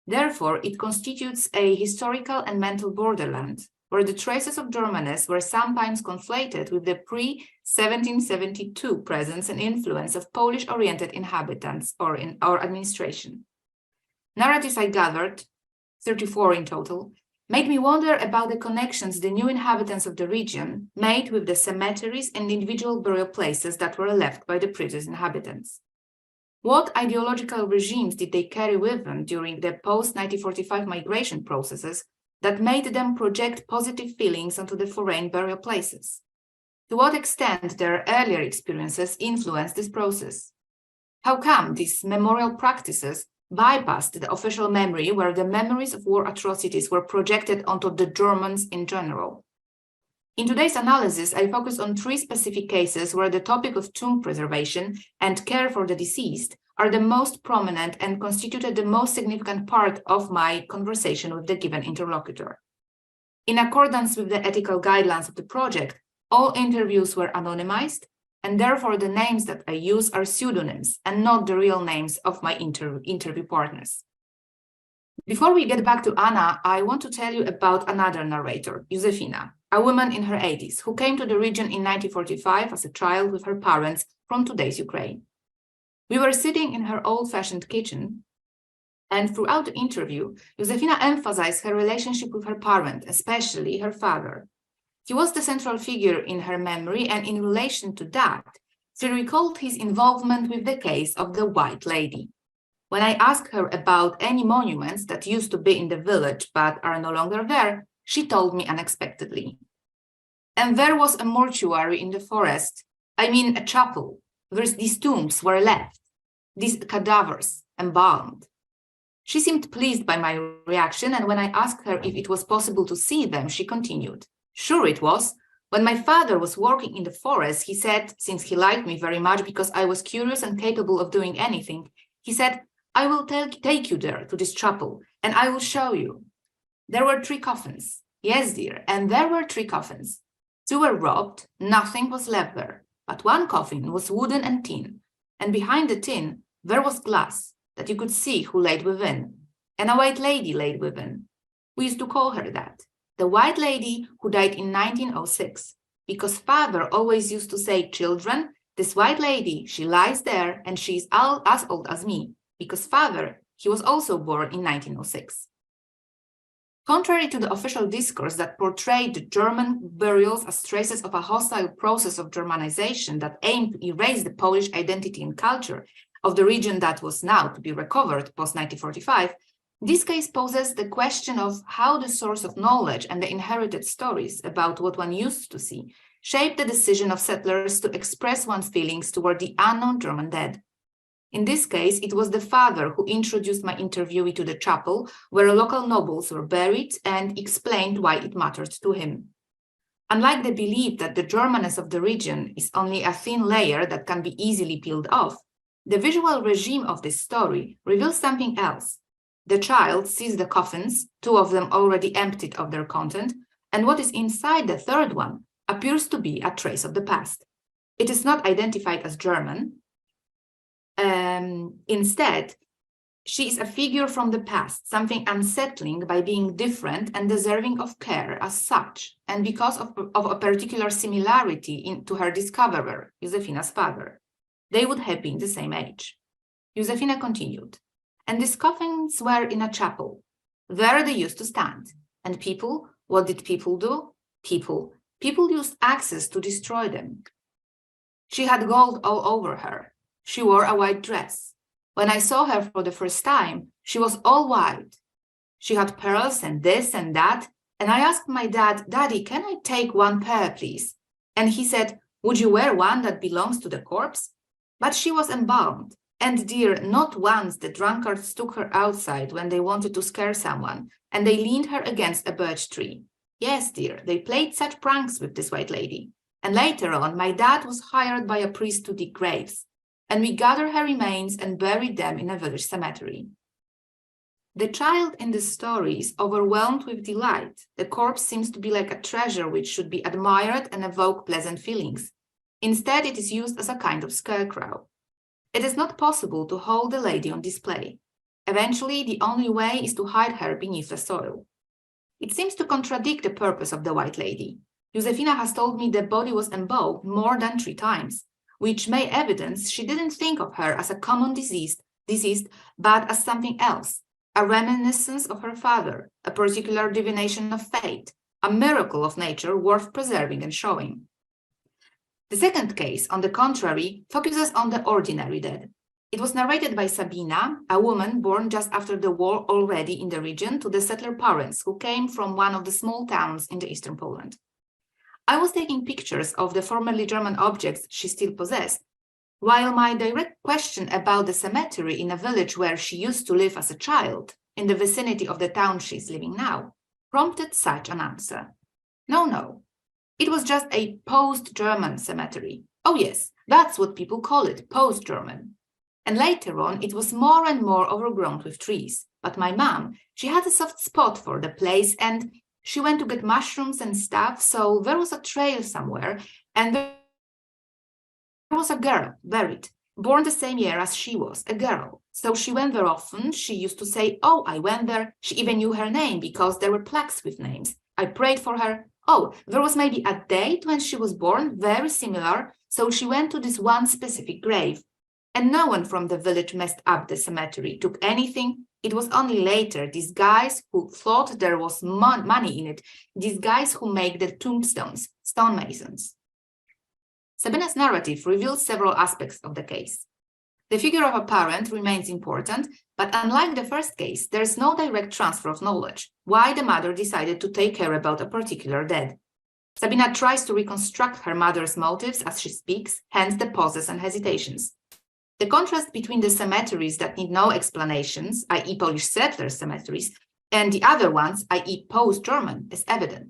Therefore, it constitutes a historical and mental borderland, where the traces of Germanness were sometimes conflated with the pre-1772 presence and influence of Polish-oriented inhabitants or in our administration. Narratives I gathered, 34 in total, made me wonder about the connections the new inhabitants of the region made with the cemeteries and individual burial places that were left by the previous inhabitants. What ideological regimes did they carry with them during the post-1945 migration processes that made them project positive feelings onto the foreign burial places? To what extent their earlier experiences influenced this process? How come these memorial practices bypassed the official memory where the memories of war atrocities were projected onto the Germans in general? In today's analysis, I focus on three specific cases where the topic of tomb preservation and care for the deceased are the most prominent and constituted the most significant part of my conversation with the given interlocutor. In accordance with the ethical guidelines of the project, all interviews were anonymized, and therefore the names that I use are pseudonyms and not the real names of my interview partners. Before we get back to Anna, I want to tell you about another narrator, Józefina, a woman in her 80s who came to the region in 1945 as a child with her parents from today's Ukraine. We were sitting in her old-fashioned kitchen, and throughout the interview, Józefina emphasized her relationship with her parent, especially her father. He was the central figure in her memory, and in relation to that, she recalled his involvement with the case of the White Lady. When I asked her about any monuments that used to be in the village but are no longer there, she told me unexpectedly. And there was a mortuary in the forest, I mean a chapel, where these tombs were left, these cadavers embalmed. She seemed pleased by my reaction, and when I asked her if it was possible to see them, she continued. Sure it was. When my father was working in the forest, he said, since he liked me very much because I was curious and capable of doing anything, he said, I will take you there to this chapel, and I will show you. There were 3 coffins. Yes, dear, and there were 3 coffins. 2 were robbed, nothing was left there, but 1 coffin was wooden and tin, and behind the tin there was glass that you could see who laid within, and a white lady laid within. We used to call her that, the White Lady who died in 1906, because father always used to say, children, this white lady, she lies there and she is as old as me, because father, he was also born in 1906. Contrary to the official discourse that portrayed the German burials as traces of a hostile process of Germanization that aimed to erase the Polish identity and culture of the region that was now to be recovered post-1945, this case poses the question of how the source of knowledge and the inherited stories about what one used to see shaped the decision of settlers to express one's feelings toward the unknown German dead. In this case, it was the father who introduced my interviewee to the chapel where local nobles were buried and explained why it mattered to him. Unlike the belief that the Germanness of the region is only a thin layer that can be easily peeled off, the visual regime of this story reveals something else. The child sees the coffins, 2 of them already emptied of their content, and what is inside the 3rd one appears to be a trace of the past. It is not identified as German. Instead, She is a figure from the past, something unsettling by being different and deserving of care as such, and because of a particular similarity to her discoverer, Józefina's father. They would have been the same age. Józefina continued, and these coffins were in a chapel. There they used to stand. And people, what did people do? People used axes to destroy them. She had gold all over her. She wore a white dress. When I saw her for the first time, she was all white. She had pearls and this and that, and I asked my dad, Daddy, can I take one pair, please? And he said, would you wear one that belongs to the corpse? But she was embalmed, and dear, not once the drunkards took her outside when they wanted to scare someone, and they leaned her against a birch tree. Yes, dear, they played such pranks with this white lady. And later on, my dad was hired by a priest to dig graves, and we gathered her remains and buried them in a village cemetery. The child in the story is overwhelmed with delight. The corpse seems to be like a treasure which should be admired and evoke pleasant feelings. Instead, it is used as a kind of scarecrow. It is not possible to hold the lady on display. Eventually, the only way is to hide her beneath the soil. It seems to contradict the purpose of the white lady. Józefina has told me the body was embalmed more than 3 times, which may evidence she didn't think of her as a common deceased, but as something else, a reminiscence of her father, a particular divination of fate, a miracle of nature worth preserving and showing. The second case, on the contrary, focuses on the ordinary dead. It was narrated by Sabina, a woman born just after the war already in the region, to the settler parents who came from one of the small towns in the eastern Poland. I was taking pictures of the formerly German objects she still possessed, while my direct question about the cemetery in a village where she used to live as a child, in the vicinity of the town she is living now, prompted such an answer. No. It was just a post-German cemetery. Oh yes, that's what people call it, post-German. And later on, it was more and more overgrown with trees. But my mom, she had a soft spot for the place, and she went to get mushrooms and stuff, so there was a trail somewhere, and there was a girl buried, born the same year as she was, a girl. So she went there often. She used to say, oh, I went there. She even knew her name because there were plaques with names. I prayed for her. Oh, there was maybe a date when she was born, very similar, so she went to this one specific grave. And no one from the village messed up the cemetery, took anything. It was only later these guys who thought there was money in it, these guys who make the tombstones, stonemasons. Sabina's narrative reveals several aspects of the case. The figure of a parent remains important, but unlike the first case, there is no direct transfer of knowledge, why the mother decided to take care about a particular dead. Sabina tries to reconstruct her mother's motives as she speaks, hence the pauses and hesitations. The contrast between the cemeteries that need no explanations, i.e. Polish settler cemeteries, and the other ones, i.e. post-German, is evident.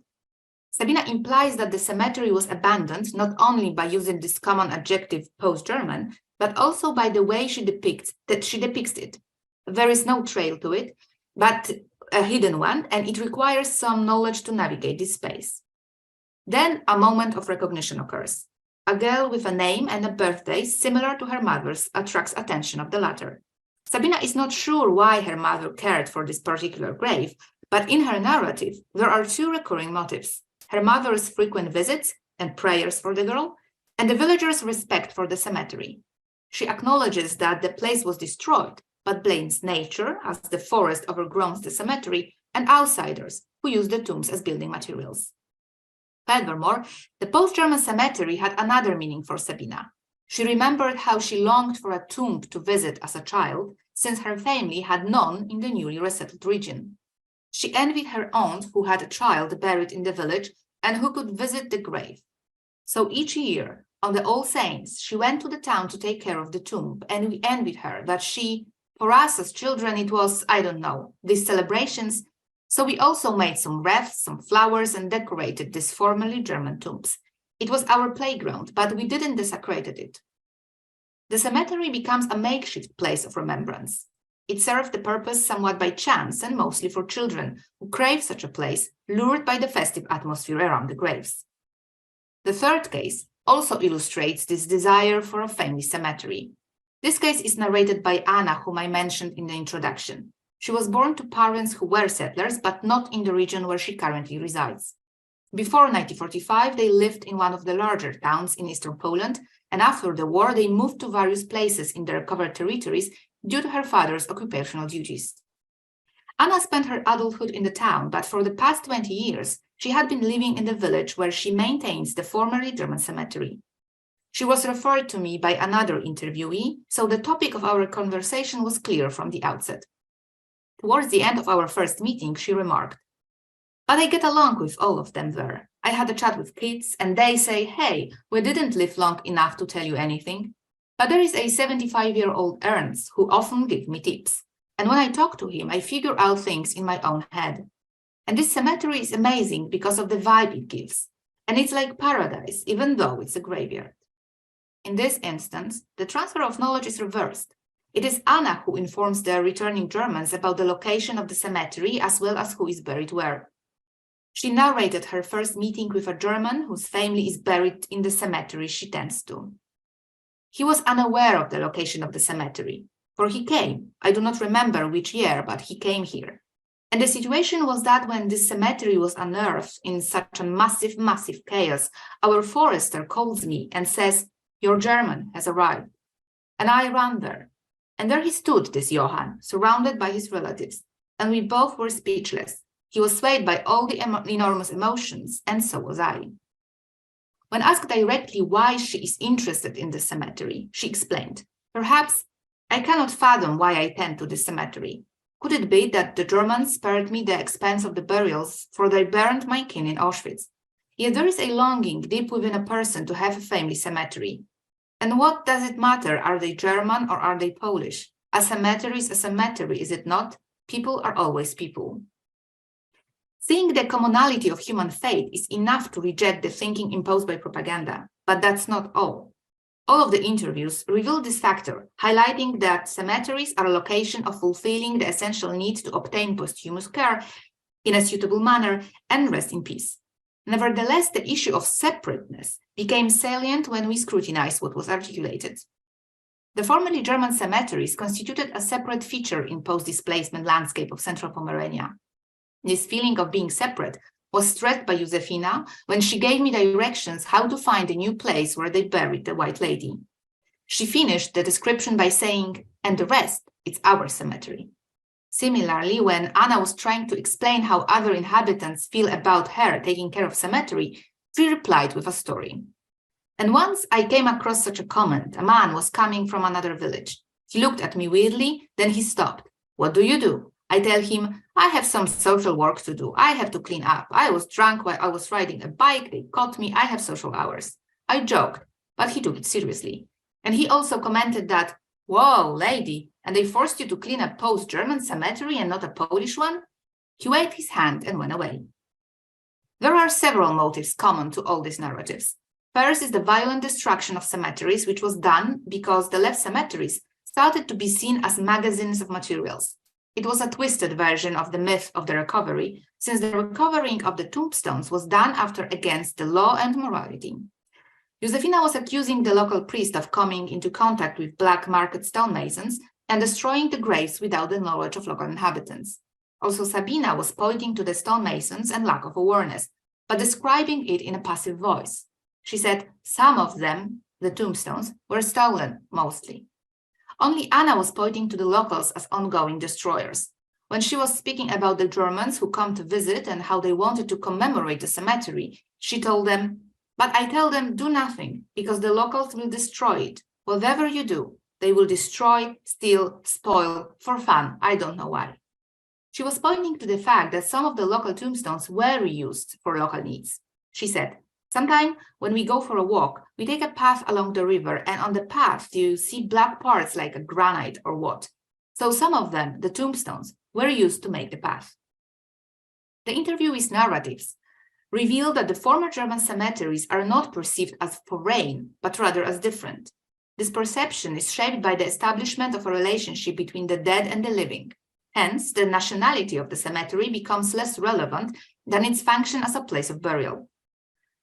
Sabina implies that the cemetery was abandoned not only by using this common adjective post-German, but also by the way she depicts it. There is no trail to it, but a hidden one, and it requires some knowledge to navigate this space. Then a moment of recognition occurs. A girl with a name and a birthday similar to her mother's attracts attention of the latter. Sabina is not sure why her mother cared for this particular grave, but in her narrative, there are 2 recurring motives: her mother's frequent visits and prayers for the girl, and the villagers' respect for the cemetery. She acknowledges that the place was destroyed, but blames nature, as the forest overgrows the cemetery, and outsiders who use the tombs as building materials. Furthermore, the post-German cemetery had another meaning for Sabina. She remembered how she longed for a tomb to visit as a child, since her family had none in the newly resettled region. She envied her aunt who had a child buried in the village and who could visit the grave. So each year, on the All Saints, she went to the town to take care of the tomb, and we envied her that for us as children, it was, I don't know, these celebrations. So we also made some wreaths, some flowers, and decorated these formerly German tombs. It was our playground, but we didn't desecrate it. The cemetery becomes a makeshift place of remembrance. It served the purpose somewhat by chance and mostly for children who crave such a place, lured by the festive atmosphere around the graves. The third case also illustrates this desire for a family cemetery. This case is narrated by Anna, whom I mentioned in the introduction. She was born to parents who were settlers, but not in the region where she currently resides. Before 1945, they lived in one of the larger towns in eastern Poland, and after the war, they moved to various places in the recovered territories due to her father's occupational duties. Anna spent her adulthood in the town, but for the past 20 years, she had been living in the village where she maintains the formerly German cemetery. She was referred to me by another interviewee, so the topic of our conversation was clear from the outset. Towards the end of our first meeting, she remarked, "But I get along with all of them there. I had a chat with kids, and they say, hey, we didn't live long enough to tell you anything. But there is a 75-year-old Ernst who often gives me tips. And when I talk to him, I figure out things in my own head. And this cemetery is amazing because of the vibe it gives. And it's like paradise, even though it's a graveyard." In this instance, the transfer of knowledge is reversed. It is Anna who informs the returning Germans about the location of the cemetery as well as who is buried where. She narrated her first meeting with a German whose family is buried in the cemetery she tends to. He was unaware of the location of the cemetery, for he came, I do not remember which year, but he came here. And the situation was that when this cemetery was unearthed in such a massive chaos, our forester calls me and says, "Your German has arrived." And I ran there. And there he stood, this Johann, surrounded by his relatives. And we both were speechless. He was swayed by all the enormous emotions, and so was I. When asked directly why she is interested in the cemetery, she explained, "Perhaps I cannot fathom why I tend to the cemetery. Could it be that the Germans spared me the expense of the burials, for they burned my kin in Auschwitz? Yet there is a longing deep within a person to have a family cemetery. And what does it matter? Are they German or are they Polish? A cemetery is a cemetery, is it not? People are always people." Seeing the commonality of human fate is enough to reject the thinking imposed by propaganda, but that's not all. All of the interviews reveal this factor, highlighting that cemeteries are a location of fulfilling the essential need to obtain posthumous care in a suitable manner and rest in peace. Nevertheless, the issue of separateness became salient when we scrutinized what was articulated. The formerly German cemeteries constituted a separate feature in post-displacement landscape of central Pomerania. This feeling of being separate was stressed by Josefina when she gave me directions how to find a new place where they buried the White Lady. She finished the description by saying, "And the rest, it's our cemetery." Similarly, when Anna was trying to explain how other inhabitants feel about her taking care of cemetery, she replied with a story. "And once I came across such a comment. A man was coming from another village. He looked at me weirdly, then he stopped. 'What do you do?' I tell him, 'I have some social work to do. I have to clean up. I was drunk while I was riding a bike. They caught me. I have social hours.' I joked, but he took it seriously. And he also commented that, 'Whoa, lady, and they forced you to clean a post-German cemetery and not a Polish one?' He waved his hand and went away." There are several motives common to all these narratives. First is the violent destruction of cemeteries, which was done because the left cemeteries started to be seen as magazines of materials. It was a twisted version of the myth of the recovery, since the recovering of the tombstones was done after against the law and morality. Josefina was accusing the local priest of coming into contact with black market stonemasons and destroying the graves without the knowledge of local inhabitants. Also, Sabina was pointing to the stonemasons and lack of awareness, but describing it in a passive voice. She said some of them, the tombstones, were stolen, mostly. Only Anna was pointing to the locals as ongoing destroyers. When she was speaking about the Germans who come to visit and how they wanted to commemorate the cemetery, she told them, "But I tell them, do nothing, because the locals will destroy it. Whatever you do, they will destroy, steal, spoil, for fun. I don't know why." She was pointing to the fact that some of the local tombstones were reused for local needs. She said, "Sometime when we go for a walk, we take a path along the river, and on the path you see black parts like a granite or what. So some of them, the tombstones, were used to make the path." The interviewee's narratives reveal that the former German cemeteries are not perceived as foreign, but rather as different. This perception is shaped by the establishment of a relationship between the dead and the living. Hence, the nationality of the cemetery becomes less relevant than its function as a place of burial.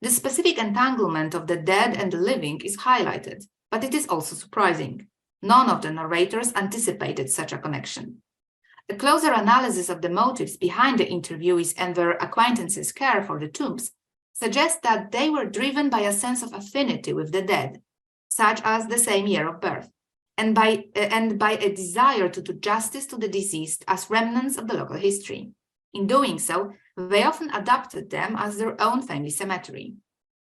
The specific entanglement of the dead and the living is highlighted, but it is also surprising. None of the narrators anticipated such a connection. A closer analysis of the motives behind the interviewees and their acquaintances' care for the tombs suggests that they were driven by a sense of affinity with the dead, such as the same year of birth, and by a desire to do justice to the deceased as remnants of the local history. In doing so, they often adopted them as their own family cemetery.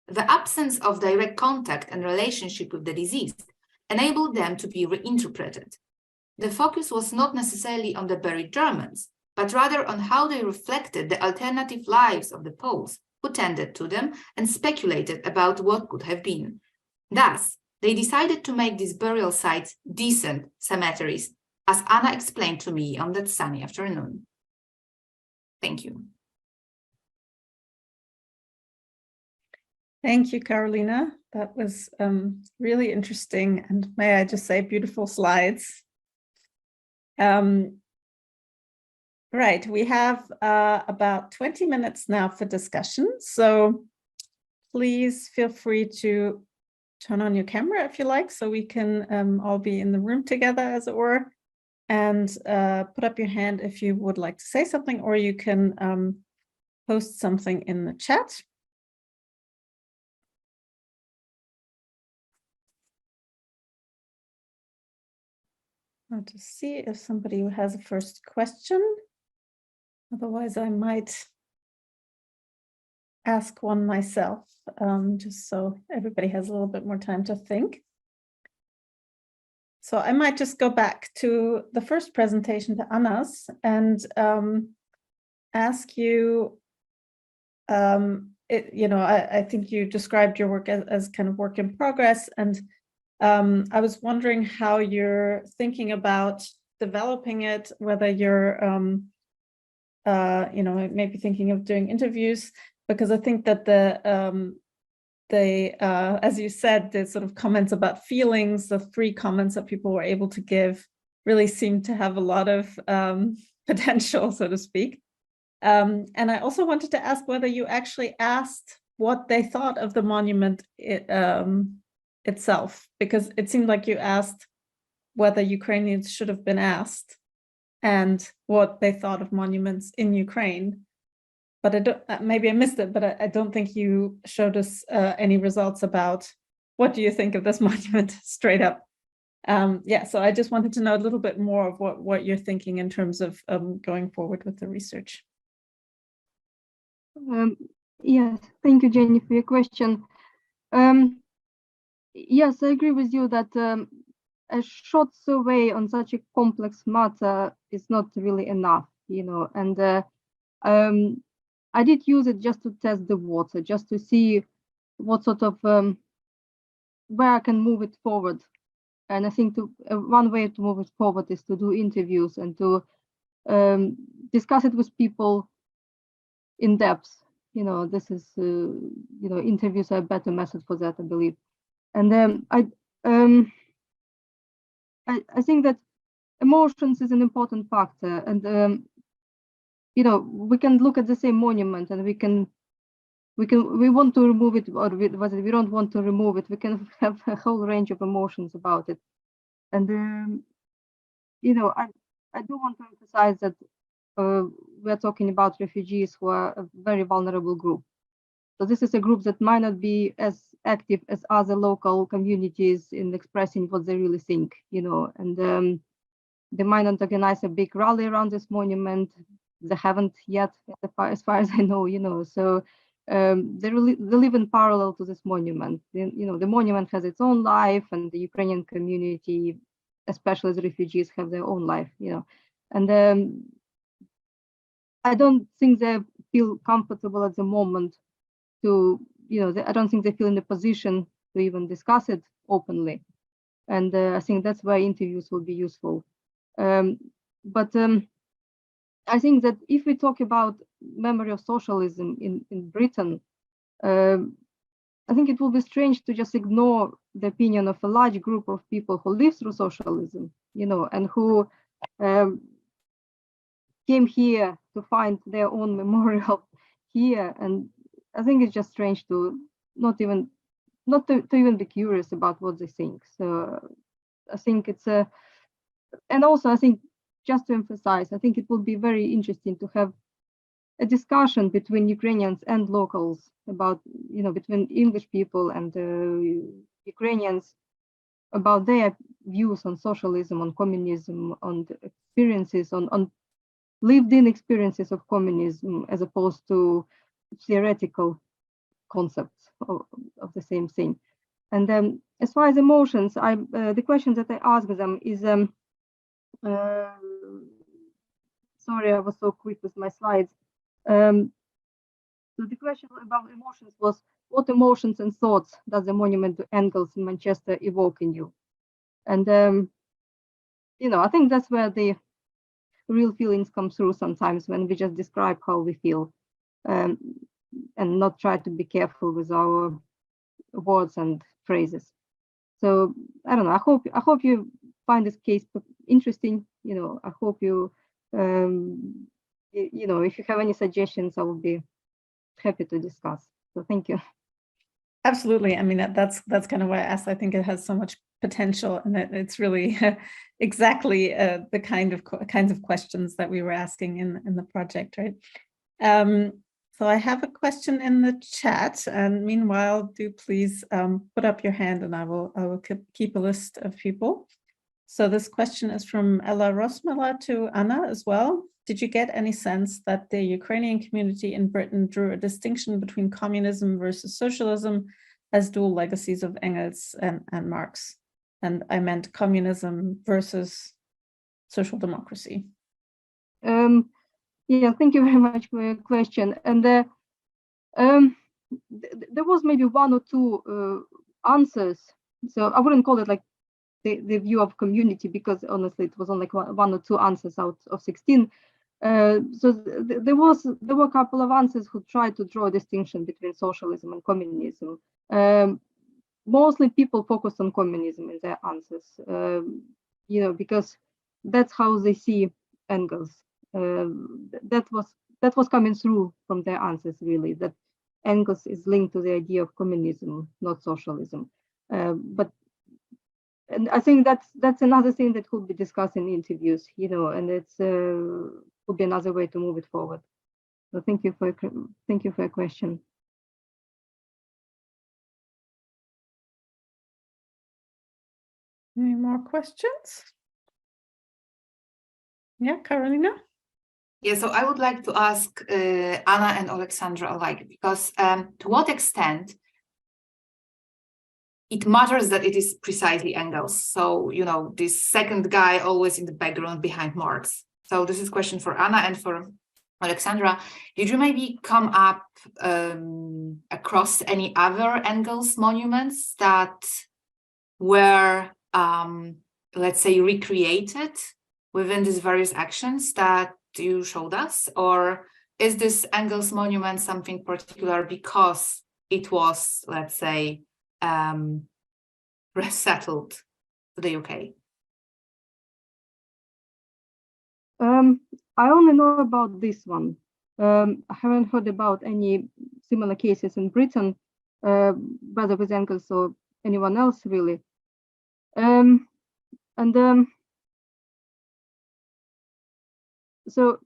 The absence of direct contact and relationship with the deceased enabled them to be reinterpreted. The focus was not necessarily on the buried Germans, but rather on how they reflected the alternative lives of the Poles who tended to them and speculated about what could have been. Thus, they decided to make these burial sites decent cemeteries, as Anna explained to me on that sunny afternoon. Thank you. Thank you, Carolina. That was really interesting, and may I just say, beautiful slides. Right, we have about 20 minutes now for discussion, so please feel free to turn on your camera if you like, so we can all be in the room together, as it were, and put up your hand if you would like to say something, or you can post something in the chat. I'll just see if somebody has a first question. Otherwise, I might ask one myself, just so everybody has a little bit more time to think. So I might just go back to the first presentation to Anna's and ask you, I think you described your work as kind of work in progress, and I was wondering how you're thinking about developing it, whether you're, maybe thinking of doing interviews, because I think that as you said, the sort of comments about feelings, the 3 comments that people were able to give really seemed to have a lot of potential, so to speak. And I also wanted to ask whether you actually asked what they thought of the monument itself, because it seemed like you asked whether Ukrainians should have been asked and what they thought of monuments in Ukraine. But I don't, maybe I missed it, but I don't think you showed us any results about what do you think of this monument straight up. So I just wanted to know a little bit more of what you're thinking in terms of going forward with the research. Yes, thank you, Jenny, for your question. Yes, I agree with you that a short survey on such a complex matter is not really enough, and I did use it just to test the water, just to see what sort of, where I can move it forward. And I think one way to move it forward is to do interviews and to discuss it with people in depth. This is, interviews are a better method for that, I believe. And I think that emotions is an important factor, and we can look at the same monument and we want to remove it, or whether we don't want to remove it, we can have a whole range of emotions about it. And I do want to emphasize that we're talking about refugees who are a very vulnerable group. So this is a group that might not be as active as other local communities in expressing what they really think, and they might not organize a big rally around this monument. They haven't yet, as far as I know, so they live in parallel to this monument. The monument has its own life, and the Ukrainian community, especially the refugees, have their own life, and I don't think they feel comfortable at the moment to, I don't think they feel in the position to even discuss it openly. And I think that's why interviews will be useful. But I think that if we talk about memory of socialism in Britain, I think it will be strange to just ignore the opinion of a large group of people who lived through socialism, and who came here to find their own memorial here. And I think it's just strange to not even be curious about what they think. So I think it's a, and also I think just to emphasize, I think it would be very interesting to have a discussion between Ukrainians and locals about, between English people and Ukrainians about their views on socialism, on communism, on the experiences, on lived-in experiences of communism, as opposed to theoretical concepts of the same thing. And as far as emotions, the question that I ask them is, sorry, I was so quick with my slides. So the question about emotions was, what emotions and thoughts does the monument to Engels in Manchester evoke in you? And, I think that's where the real feelings come through sometimes, when we just describe how we feel, and not try to be careful with our words and phrases. So I don't know. I hope you find this case interesting. I hope you, if you have any suggestions, I will be happy to discuss. So thank you. Absolutely. I mean, that's kind of why I asked. I think it has so much potential, and it's really exactly the kinds of questions that we were asking in the project, right? So I have a question in the chat, and meanwhile, do please put up your hand, and I will keep a list of people. So this question is from Ella Rosmela to Anna as well. Did you get any sense that the Ukrainian community in Britain drew a distinction between communism versus socialism as dual legacies of Engels and Marx? And I meant communism versus social democracy. Yeah, thank you very much for your question. And there was maybe one or two answers. So I wouldn't call it like the view of community, because honestly, it was only one or two answers out of 16. So there were a couple of answers who tried to draw a distinction between socialism and communism. Mostly people focused on communism in their answers, because that's how they see Engels. That was coming through from their answers, really, that Engels is linked to the idea of communism, not socialism. And I think that's another thing that could be discussed in interviews, and it's could be another way to move it forward. So thank you for your question. Any more questions? Yeah, Carolina? Yeah, so I would like to ask Anna and Alexandra alike, because to what extent it matters that it is precisely Engels? So, this second guy always in the background behind Marx. So this is a question for Anna and for Alexandra. Did you maybe come up across any other Engels monuments that were, let's say, recreated within these various actions that you showed us? Or is this Engels monument something particular because it was, let's say, resettled to the UK? I only know about this one. I haven't heard about any similar cases in Britain, whether with Engels or anyone else, really. So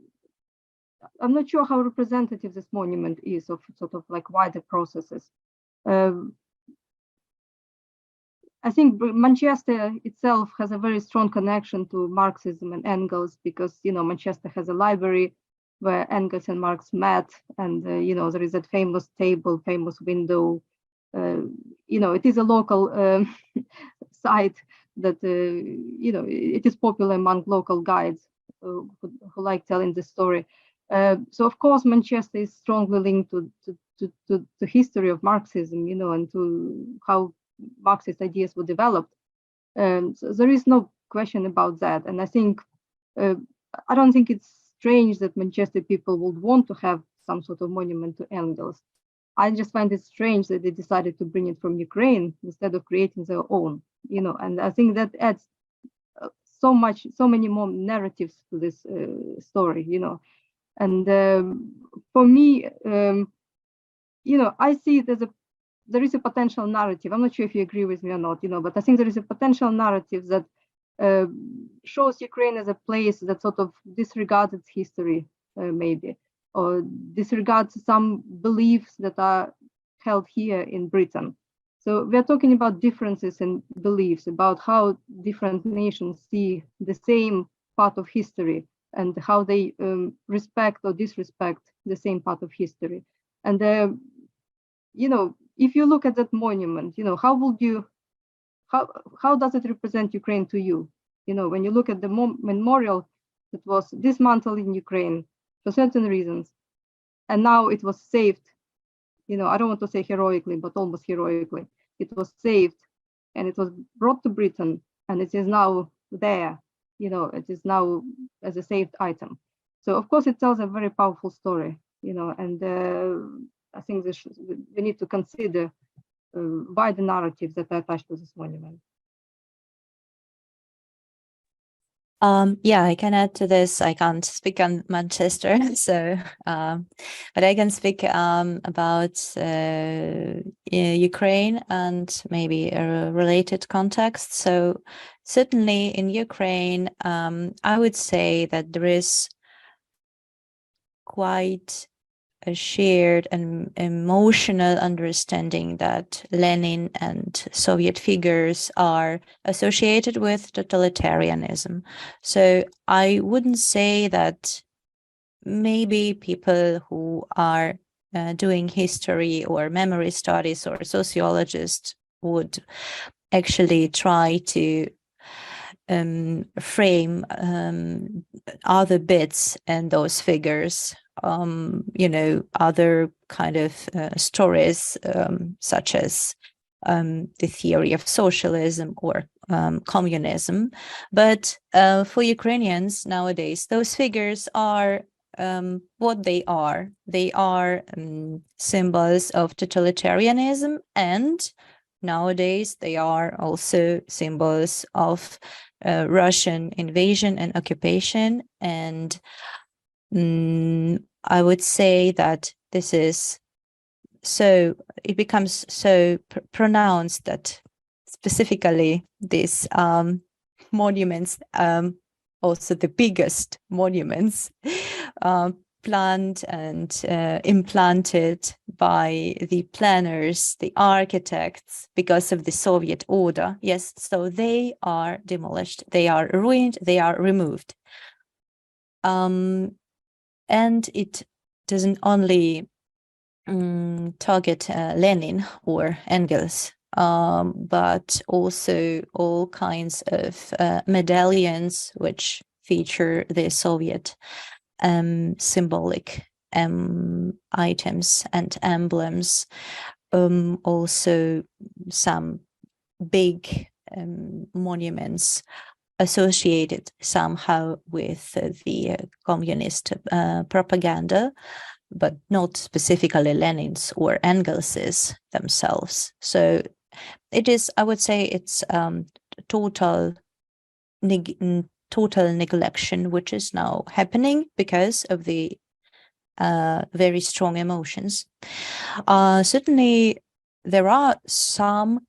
I'm not sure how representative this monument is of sort of like wider processes. I think Manchester itself has a very strong connection to Marxism and Engels, because Manchester has a library where Engels and Marx met, and there is that famous table, famous window. It is a local site that it is popular among local guides who like telling the story. So of course Manchester is strongly linked to the history of Marxism, and to how Marxist ideas were developed. So there is no question about that. And I think, I don't think it's strange that Manchester people would want to have some sort of monument to Engels. I just find it strange that they decided to bring it from Ukraine instead of creating their own, and I think that adds so many more narratives to this story, And for me, I see it as a there is a potential narrative. I'm not sure if you agree with me or not, but I think there is a potential narrative that shows Ukraine as a place that sort of disregards its history, maybe, or disregards some beliefs that are held here in Britain. So we're talking about differences in beliefs, about how different nations see the same part of history and how they respect or disrespect the same part of history. And, if you look at that monument, how does it represent Ukraine to you? When you look at the memorial that was dismantled in Ukraine for certain reasons, and now it was saved, I don't want to say heroically, but almost heroically. It was saved and it was brought to Britain, and it is now there, it is now as a saved item. So of course it tells a very powerful story, and I think we need to consider wider narratives that are attached to this monument. Yeah, I can add to this. I can't speak on Manchester, so but I can speak about Ukraine and maybe a related context. So certainly in Ukraine, I would say that there is quite a shared and emotional understanding that Lenin and Soviet figures are associated with totalitarianism. So I wouldn't say that maybe people who are doing history or memory studies or sociologists would actually try to frame other bits and those figures, other kind of stories, such as the theory of socialism or communism. But for Ukrainians nowadays, those figures are what they are. They are symbols of totalitarianism, and nowadays they are also symbols of Russian invasion and occupation. And I would say that this is so, it becomes so pronounced that specifically these monuments, also the biggest monuments, planned and implanted by the planners, the architects, because of the Soviet order. Yes, so they are demolished, they are ruined, they are removed. And it doesn't only target Lenin or Engels, but also all kinds of medallions which feature the Soviet symbolic items and emblems. Also some big monuments associated somehow with the communist propaganda, but not specifically Lenin's or Engels's themselves. So it is, I would say, it's total neglection, which is now happening because of the very strong emotions. Certainly, there are some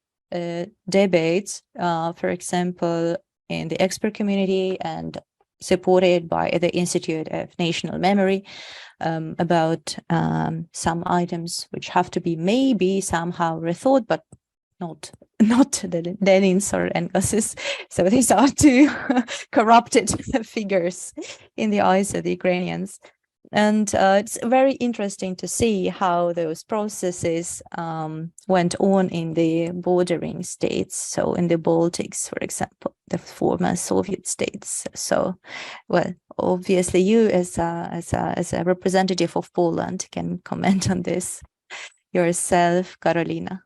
debates, for example, in the expert community and supported by the Institute of National Memory, about some items which have to be maybe somehow rethought, but not Lenin's or Engels's. So these are two corrupted figures in the eyes of the Ukrainians. And it's very interesting to see how those processes went on in the bordering states. So in the Baltics, for example, the former Soviet states. So, well, obviously you as a representative of Poland can comment on this yourself, Karolina.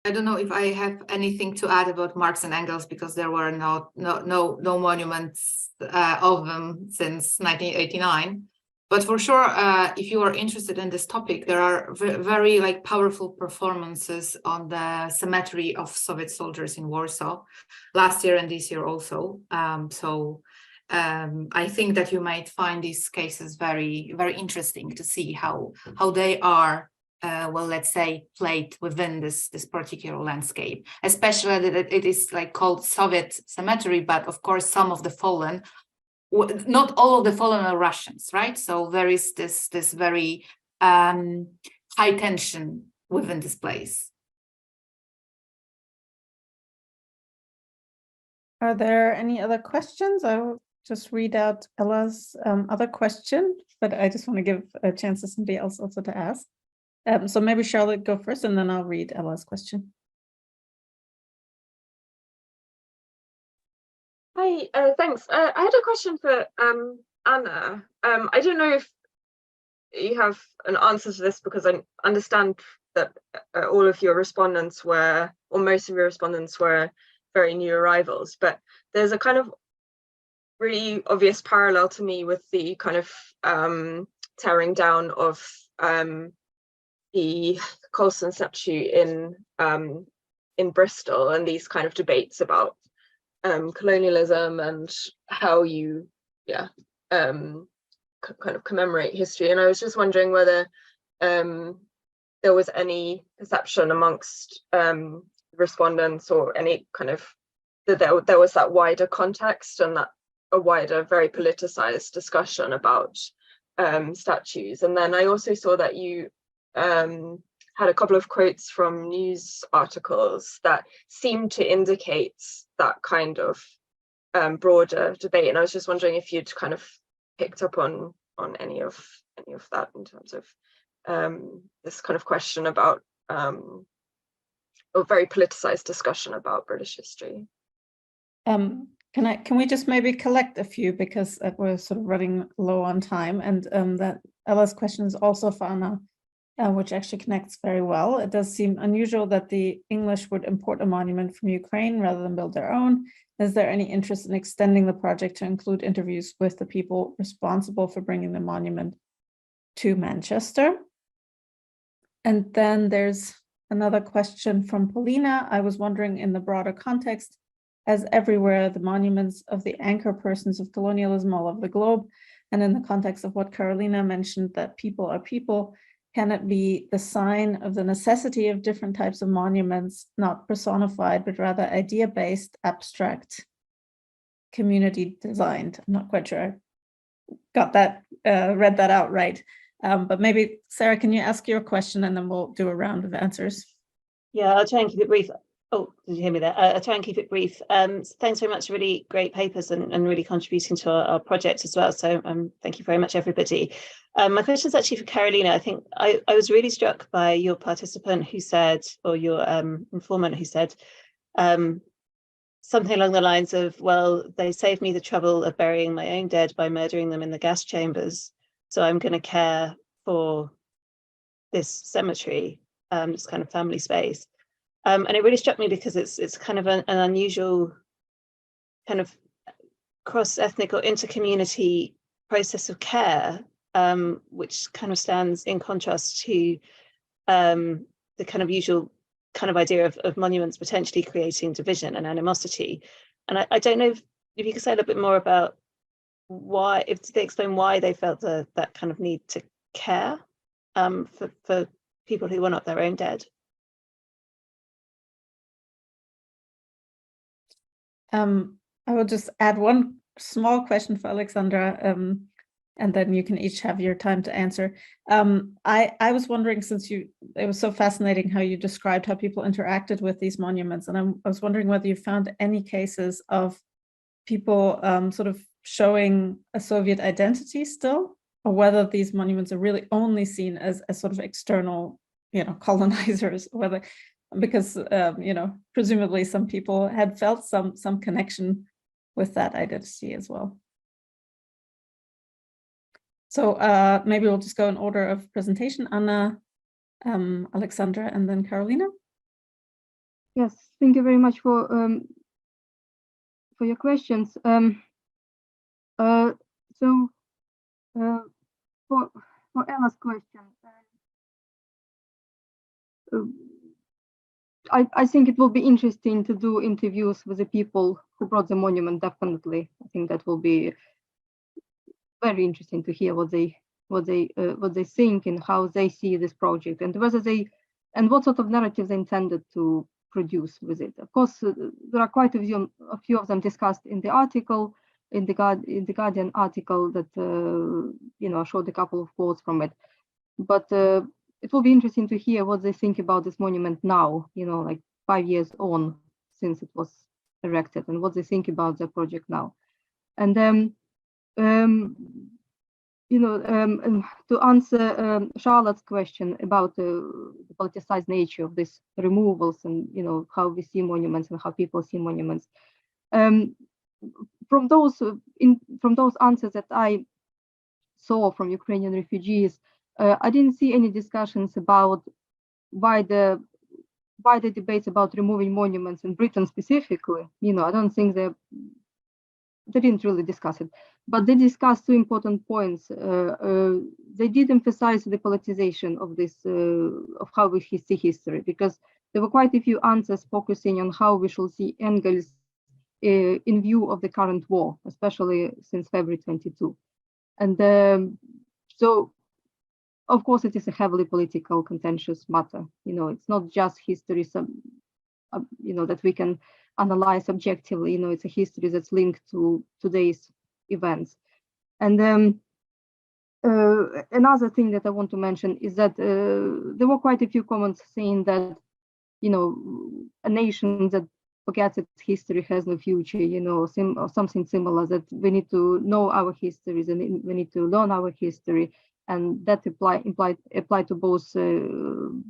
I don't know if I have anything to add about Marx and Engels, because there were no monuments of them since 1989. But for sure, if you are interested in this topic, there are very powerful performances on the cemetery of Soviet soldiers in Warsaw last year and this year also. So I think that you might find these cases very, very interesting to see how they are, well, let's say, played within this particular landscape, especially that it is like called Soviet cemetery, but of course some of the fallen, not all of the fallen are Russians, right? So there is this very high tension within this place. Are there any other questions? I will just read out Ella's other question, but I just want to give a chance to somebody else also to ask. So maybe Charlotte go first, and then I'll read Ella's question. Hi, thanks. I had a question for Anna. I don't know if you have an answer to this, because I understand that all of your respondents were, or most of your respondents were, very new arrivals, but there's a kind of really obvious parallel to me with the kind of tearing down of the Colson statue in Bristol, and these kind of debates about colonialism and how you kind of commemorate history. And I was just wondering whether there was any perception amongst respondents, or any kind of that there was that wider context and that a wider, very politicized discussion about statues. And then I also saw that you had a couple of quotes from news articles that seemed to indicate that kind of broader debate. And I was just wondering if you'd kind of picked up on any of that in terms of this kind of question about a very politicized discussion about British history. Can we just maybe collect a few, because we're sort of running low on time, and that Ella's question is also for Anna, which actually connects very well. It does seem unusual that the English would import a monument from Ukraine rather than build their own. Is there any interest in extending the project to include interviews with the people responsible for bringing the monument to Manchester? And then there's another question from Paulina. I was wondering, in the broader context, as everywhere, the monuments of the anchor persons of colonialism all over the globe, and in the context of what Carolina mentioned, that people are people, can it be the sign of the necessity of different types of monuments, not personified, but rather idea-based, abstract, community designed? I'm not quite sure I got that, read that out right. But maybe, Sarah, can you ask your question, and then we'll do a round of answers. Yeah, I'll try and keep it brief. Oh, did you hear me there? I'll try and keep it brief. Thanks very much, really great papers, and really contributing to our project as well. So thank you very much, everybody. My question is actually for Carolina. I think I was really struck by your participant who said, or your informant who said, something along the lines of, well, they saved me the trouble of burying my own dead by murdering them in the gas chambers, so I'm going to care for this cemetery, this kind of family space. And it really struck me because it's kind of an unusual kind of cross-ethnic or inter-community process of care, which kind of stands in contrast to the kind of usual kind of idea of monuments potentially creating division and animosity. And I don't know if you could say a little bit more about why, if they explain why they felt that kind of need to care for people who were not their own dead. I will just add one small question for Alexandra, and then you can each have your time to answer. I was wondering, since it was so fascinating how you described how people interacted with these monuments, and I was wondering whether you found any cases of people sort of showing a Soviet identity still, or whether these monuments are really only seen as sort of external, colonizers, whether, because presumably some people had felt some connection with that identity as well. So maybe we'll just go in order of presentation. Anna, Alexandra, and then Carolina. Yes, thank you very much for your questions. So for Ella's question, I think it will be interesting to do interviews with the people who brought the monument. Definitely, I think that will be very interesting to hear what they think and how they see this project, and whether they and what sort of narrative they intended to produce with it. Of course, there are quite a few of them discussed in the article, in the Guardian article that I showed a couple of quotes from it. But it will be interesting to hear what they think about this monument now, like 5 years on since it was erected, and what they think about the project now. And to answer Charlotte's question about the politicized nature of these removals, and how we see monuments and how people see monuments, from those answers that I saw from Ukrainian refugees, I didn't see any discussions about why the debates about removing monuments in Britain specifically. I don't think they didn't really discuss it, but they discussed two important points. They did emphasize the politicization of this, of how we see history, because there were quite a few answers focusing on how we shall see Engels in view of the current war, especially since February 22. And so, of course, it is a heavily political, contentious matter. It's not just history, that we can analyze objectively. It's a history that's linked to today's events. And another thing that I want to mention is that there were quite a few comments saying that, a nation that forgets its history has no future, or something similar, that we need to know our histories and we need to learn our history. And that apply to both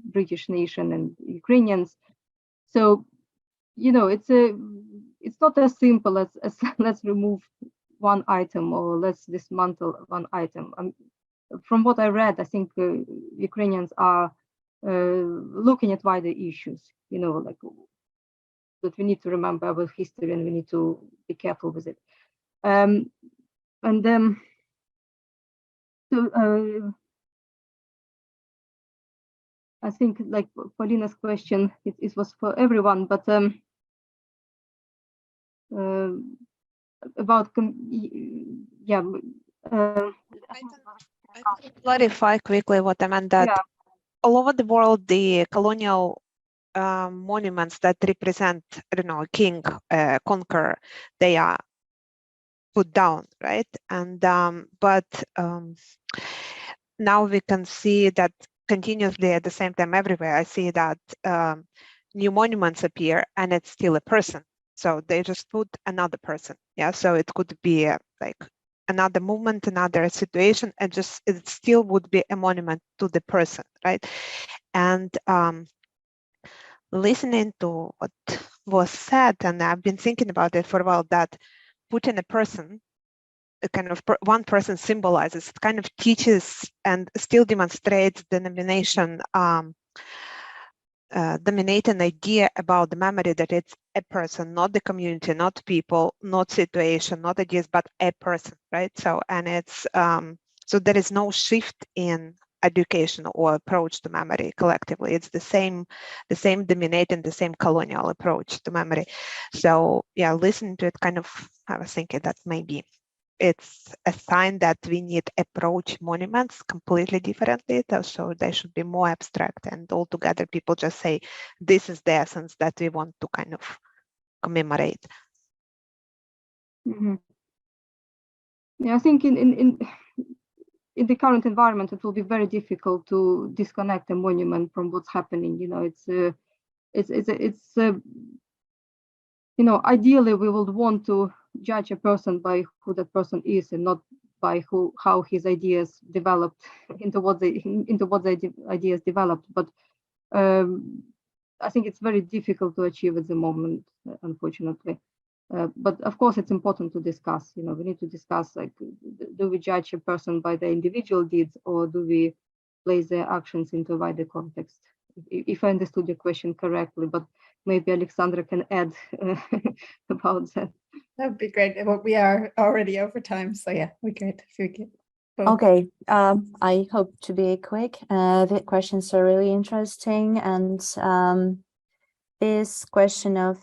British nation and Ukrainians. So, it's not as simple as let's remove one item or let's dismantle one item. From what I read, I think Ukrainians are looking at wider issues, like that we need to remember our history and we need to be careful with it. I think, like Paulina's question, it was for everyone, but about I can clarify quickly what I meant, that all over the world, the colonial monuments that represent, I don't know, a king, conqueror, they are put down, right? And but now we can see that continuously at the same time everywhere. I see that new monuments appear and it's still a person. So they just put another person. Yeah, so it could be like another movement, another situation, and just it still would be a monument to the person, right? And listening to what was said, and I've been thinking about it for a while, that putting a person, a kind of one person symbolizes, it kind of teaches and still demonstrates the dominating idea about the memory, that it's a person, not the community, not people, not situation, not ideas, but a person, right? So, and it's so there is no shift in education or approach to memory collectively. It's the same dominating, the same colonial approach to memory. So yeah, listening to it, kind of I was thinking that maybe it's a sign that we need approach monuments completely differently. So they should be more abstract, and altogether people just say, this is the essence that we want to kind of commemorate. Mm-hmm. Yeah, I think in the current environment, it will be very difficult to disconnect a monument from what's happening. Ideally we would want to judge a person by who that person is, and not by how his ideas developed into what the ideas developed. But I think it's very difficult to achieve at the moment, unfortunately. But of course, it's important to discuss. We need to discuss, like, do we judge a person by their individual deeds, or do we place their actions into a wider context? If I understood your question correctly, but maybe Alexandra can add about that. That would be great. Well, we are already over time, so yeah, we could if we could. Okay, I hope to be quick. The questions are really interesting, and this question of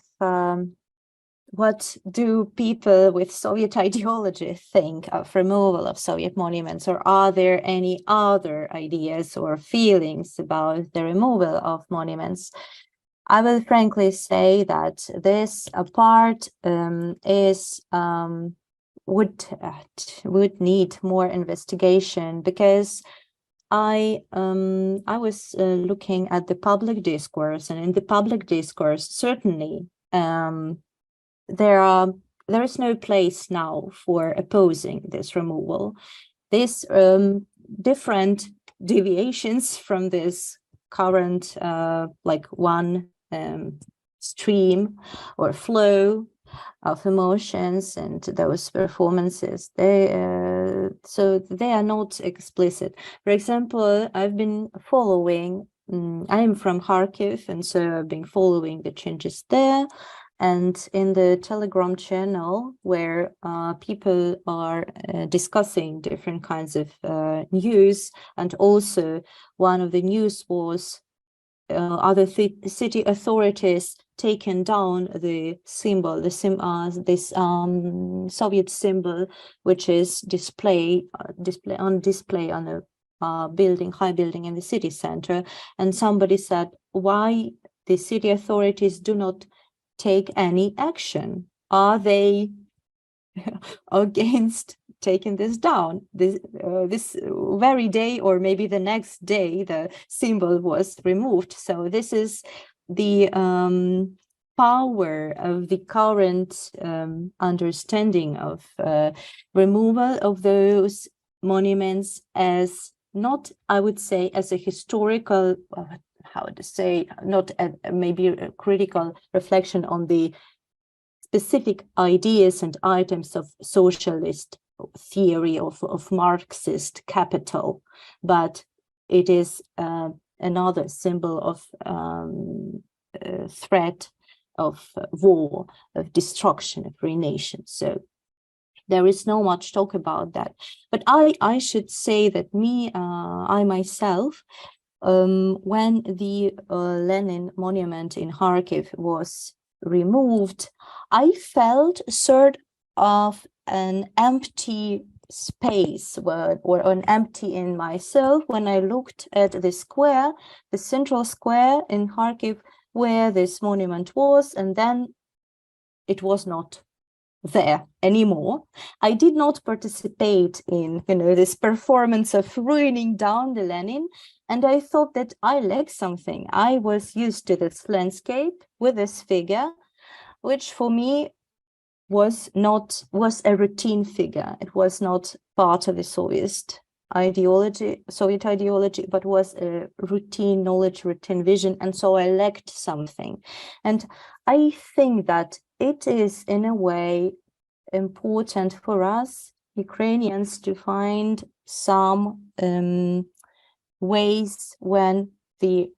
what do people with Soviet ideology think of removal of Soviet monuments, or are there any other ideas or feelings about the removal of monuments? I will frankly say that this part would need more investigation, because I was looking at the public discourse, and in the public discourse, certainly there is no place now for opposing this removal. These different deviations from this current like one stream or flow of emotions and those performances, so they are not explicit. For example, I've been following, I am from Kharkiv, and so I've been following the changes there. And in the Telegram channel, where people are discussing different kinds of news, and also one of the news was other city authorities taken down the symbol, this Soviet symbol, which is display on a building, high building in the city center. And somebody said, why the city authorities do not take any action? Are they against taking this down? This very day, or maybe the next day, the symbol was removed. So this is the power of the current understanding of removal of those monuments as not, I would say, as a historical, how to say, not maybe a critical reflection on the specific ideas and items of socialist theory, of Marxist capital, but it is another symbol of threat of war, of destruction, of renation. So there is no much talk about that. But I should say that I myself, when the Lenin monument in Kharkiv was removed, I felt sort of an empty space, or an empty in myself, when I looked at the square, the central square in Kharkiv, where this monument was, and then it was not there anymore. I did not participate in, this performance of ruining down the Lenin, and I thought that I lacked something. I was used to this landscape with this figure, which for me was a routine figure. It was not part of the Soviet ideology, but was a routine knowledge, routine vision, and so I lacked something. And I think that it is, in a way, important for us Ukrainians to find some ways when the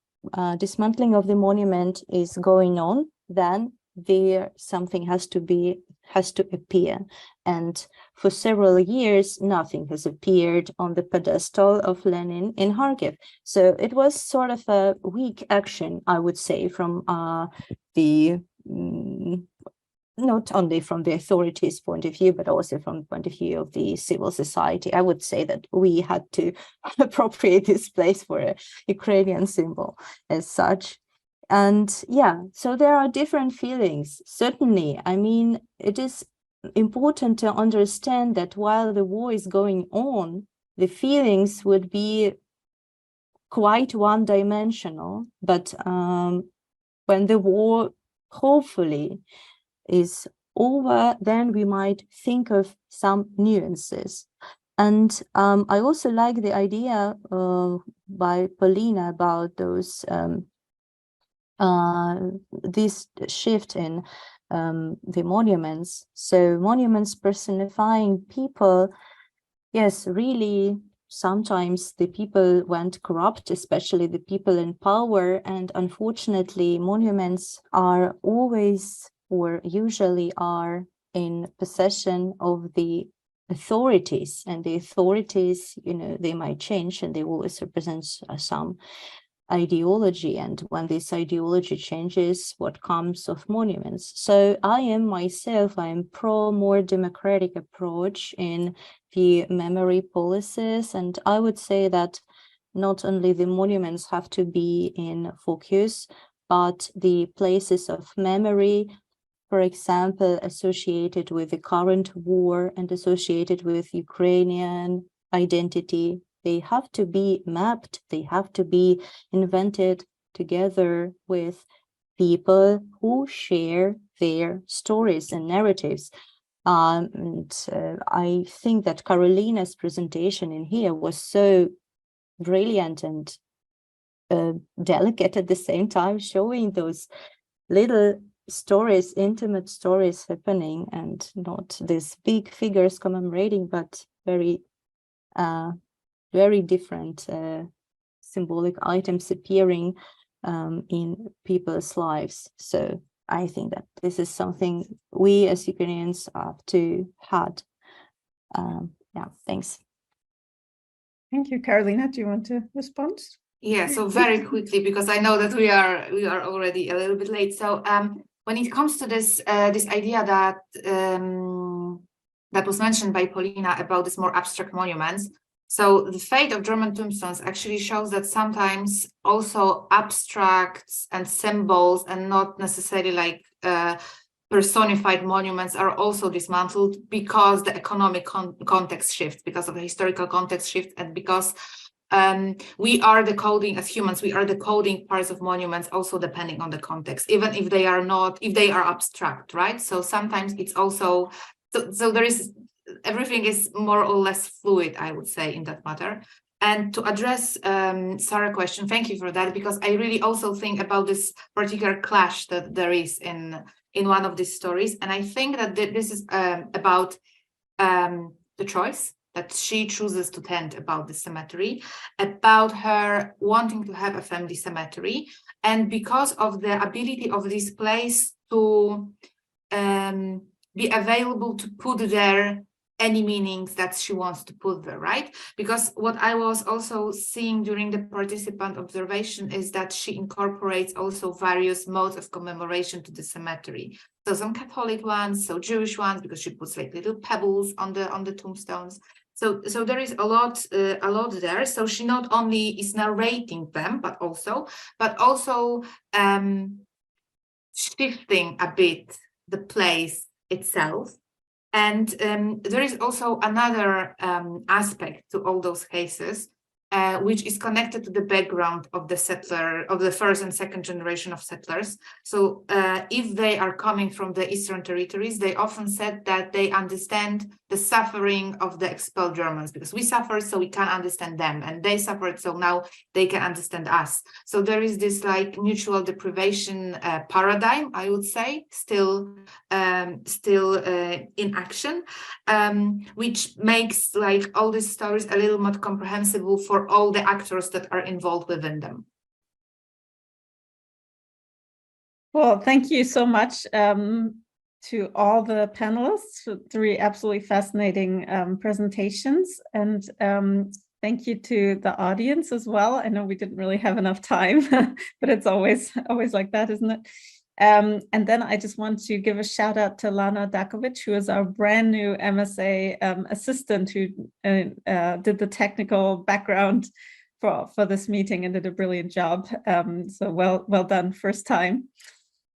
dismantling of the monument is going on, then there something has to appear. And for several years, nothing has appeared on the pedestal of Lenin in Kharkiv. So it was sort of a weak action, I would say, from not only from the authorities' point of view, but also from the point of view of the civil society. I would say that we had to appropriate this place for a Ukrainian symbol as such. And yeah, so there are different feelings. Certainly, I mean, it is important to understand that while the war is going on, the feelings would be quite one-dimensional. But when the war hopefully is over, then we might think of some nuances. And I also like the idea by Polina about those this shift in the monuments. So monuments personifying people, yes, really, sometimes the people went corrupt, especially the people in power, and unfortunately monuments are always, or usually are, in possession of the authorities, and the authorities, they might change, and they always represent some ideology, and when this ideology changes, what comes of monuments. So I am pro more democratic approach in the memory policies, and I would say that not only the monuments have to be in focus, but the places of memory, for example, associated with the current war and associated with Ukrainian identity, they have to be mapped, they have to be invented together with people who share their stories and narratives. I think that Carolina's presentation in here was so brilliant and delicate at the same time, showing those little stories, intimate stories happening, and not these big figures commemorating, but very different symbolic items appearing in people's lives. So I think that this is something we as Ukrainians have to had. Yeah, thanks. Thank you, Carolina. Do you want to respond? Yeah, so very quickly, because I know that we are already a little bit late. So when it comes to this this idea that that was mentioned by Paulina about this more abstract monuments, so the fate of German tombstones actually shows that sometimes also abstracts and symbols, and not necessarily like personified monuments, are also dismantled because the economic context shifts, because of the historical context shift, and because we are decoding, as humans, we are decoding parts of monuments also depending on the context, even if they are not, if they are abstract, right? So sometimes it's also, so there is, everything is more or less fluid, I would say, in that matter. And to address Sarah's question, thank you for that, because I really also think about this particular clash that there is in one of these stories. And I think that this is about the choice that she chooses to tend about the cemetery, about her wanting to have a family cemetery, and because of the ability of this place to be available to put there any meanings that she wants to put there, right? Because what I was also seeing during the participant observation is that she incorporates also various modes of commemoration to the cemetery. So some Catholic ones, so Jewish ones, because she puts like little pebbles on the tombstones. So there is a lot there. So she not only is narrating them, but also shifting a bit the place itself. And there is also another aspect to all those cases, which is connected to the background of the settler, of the first and second generation of settlers. So if they are coming from the Eastern territories, they often said that they understand the suffering of the expelled Germans, because we suffered, so we can understand them, and they suffered, so now they can understand us. So there is this like mutual deprivation paradigm, I would say, still in action, which makes like all these stories a little more comprehensible for all the actors that are involved within them. Well, thank you so much to all the panelists for 3 absolutely fascinating presentations, and thank you to the audience as well. I know we didn't really have enough time, but it's always like that, isn't it? And then I just want to give a shout out to Lana Dakovic, who is our brand new MSA assistant, who did the technical background for this meeting and did a brilliant job. So well done, first time.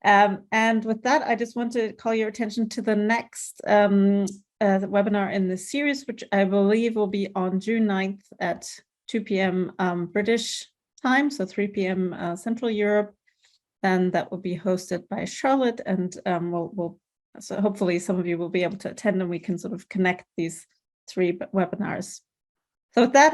And with that, I just want to call your attention to the next webinar in the series, which I believe will be on June 9th at 2 p.m. British time, so 3 p.m. Central Europe. Then that will be hosted by Charlotte, and so hopefully some of you will be able to attend, and we can sort of connect these 3 webinars. So with that,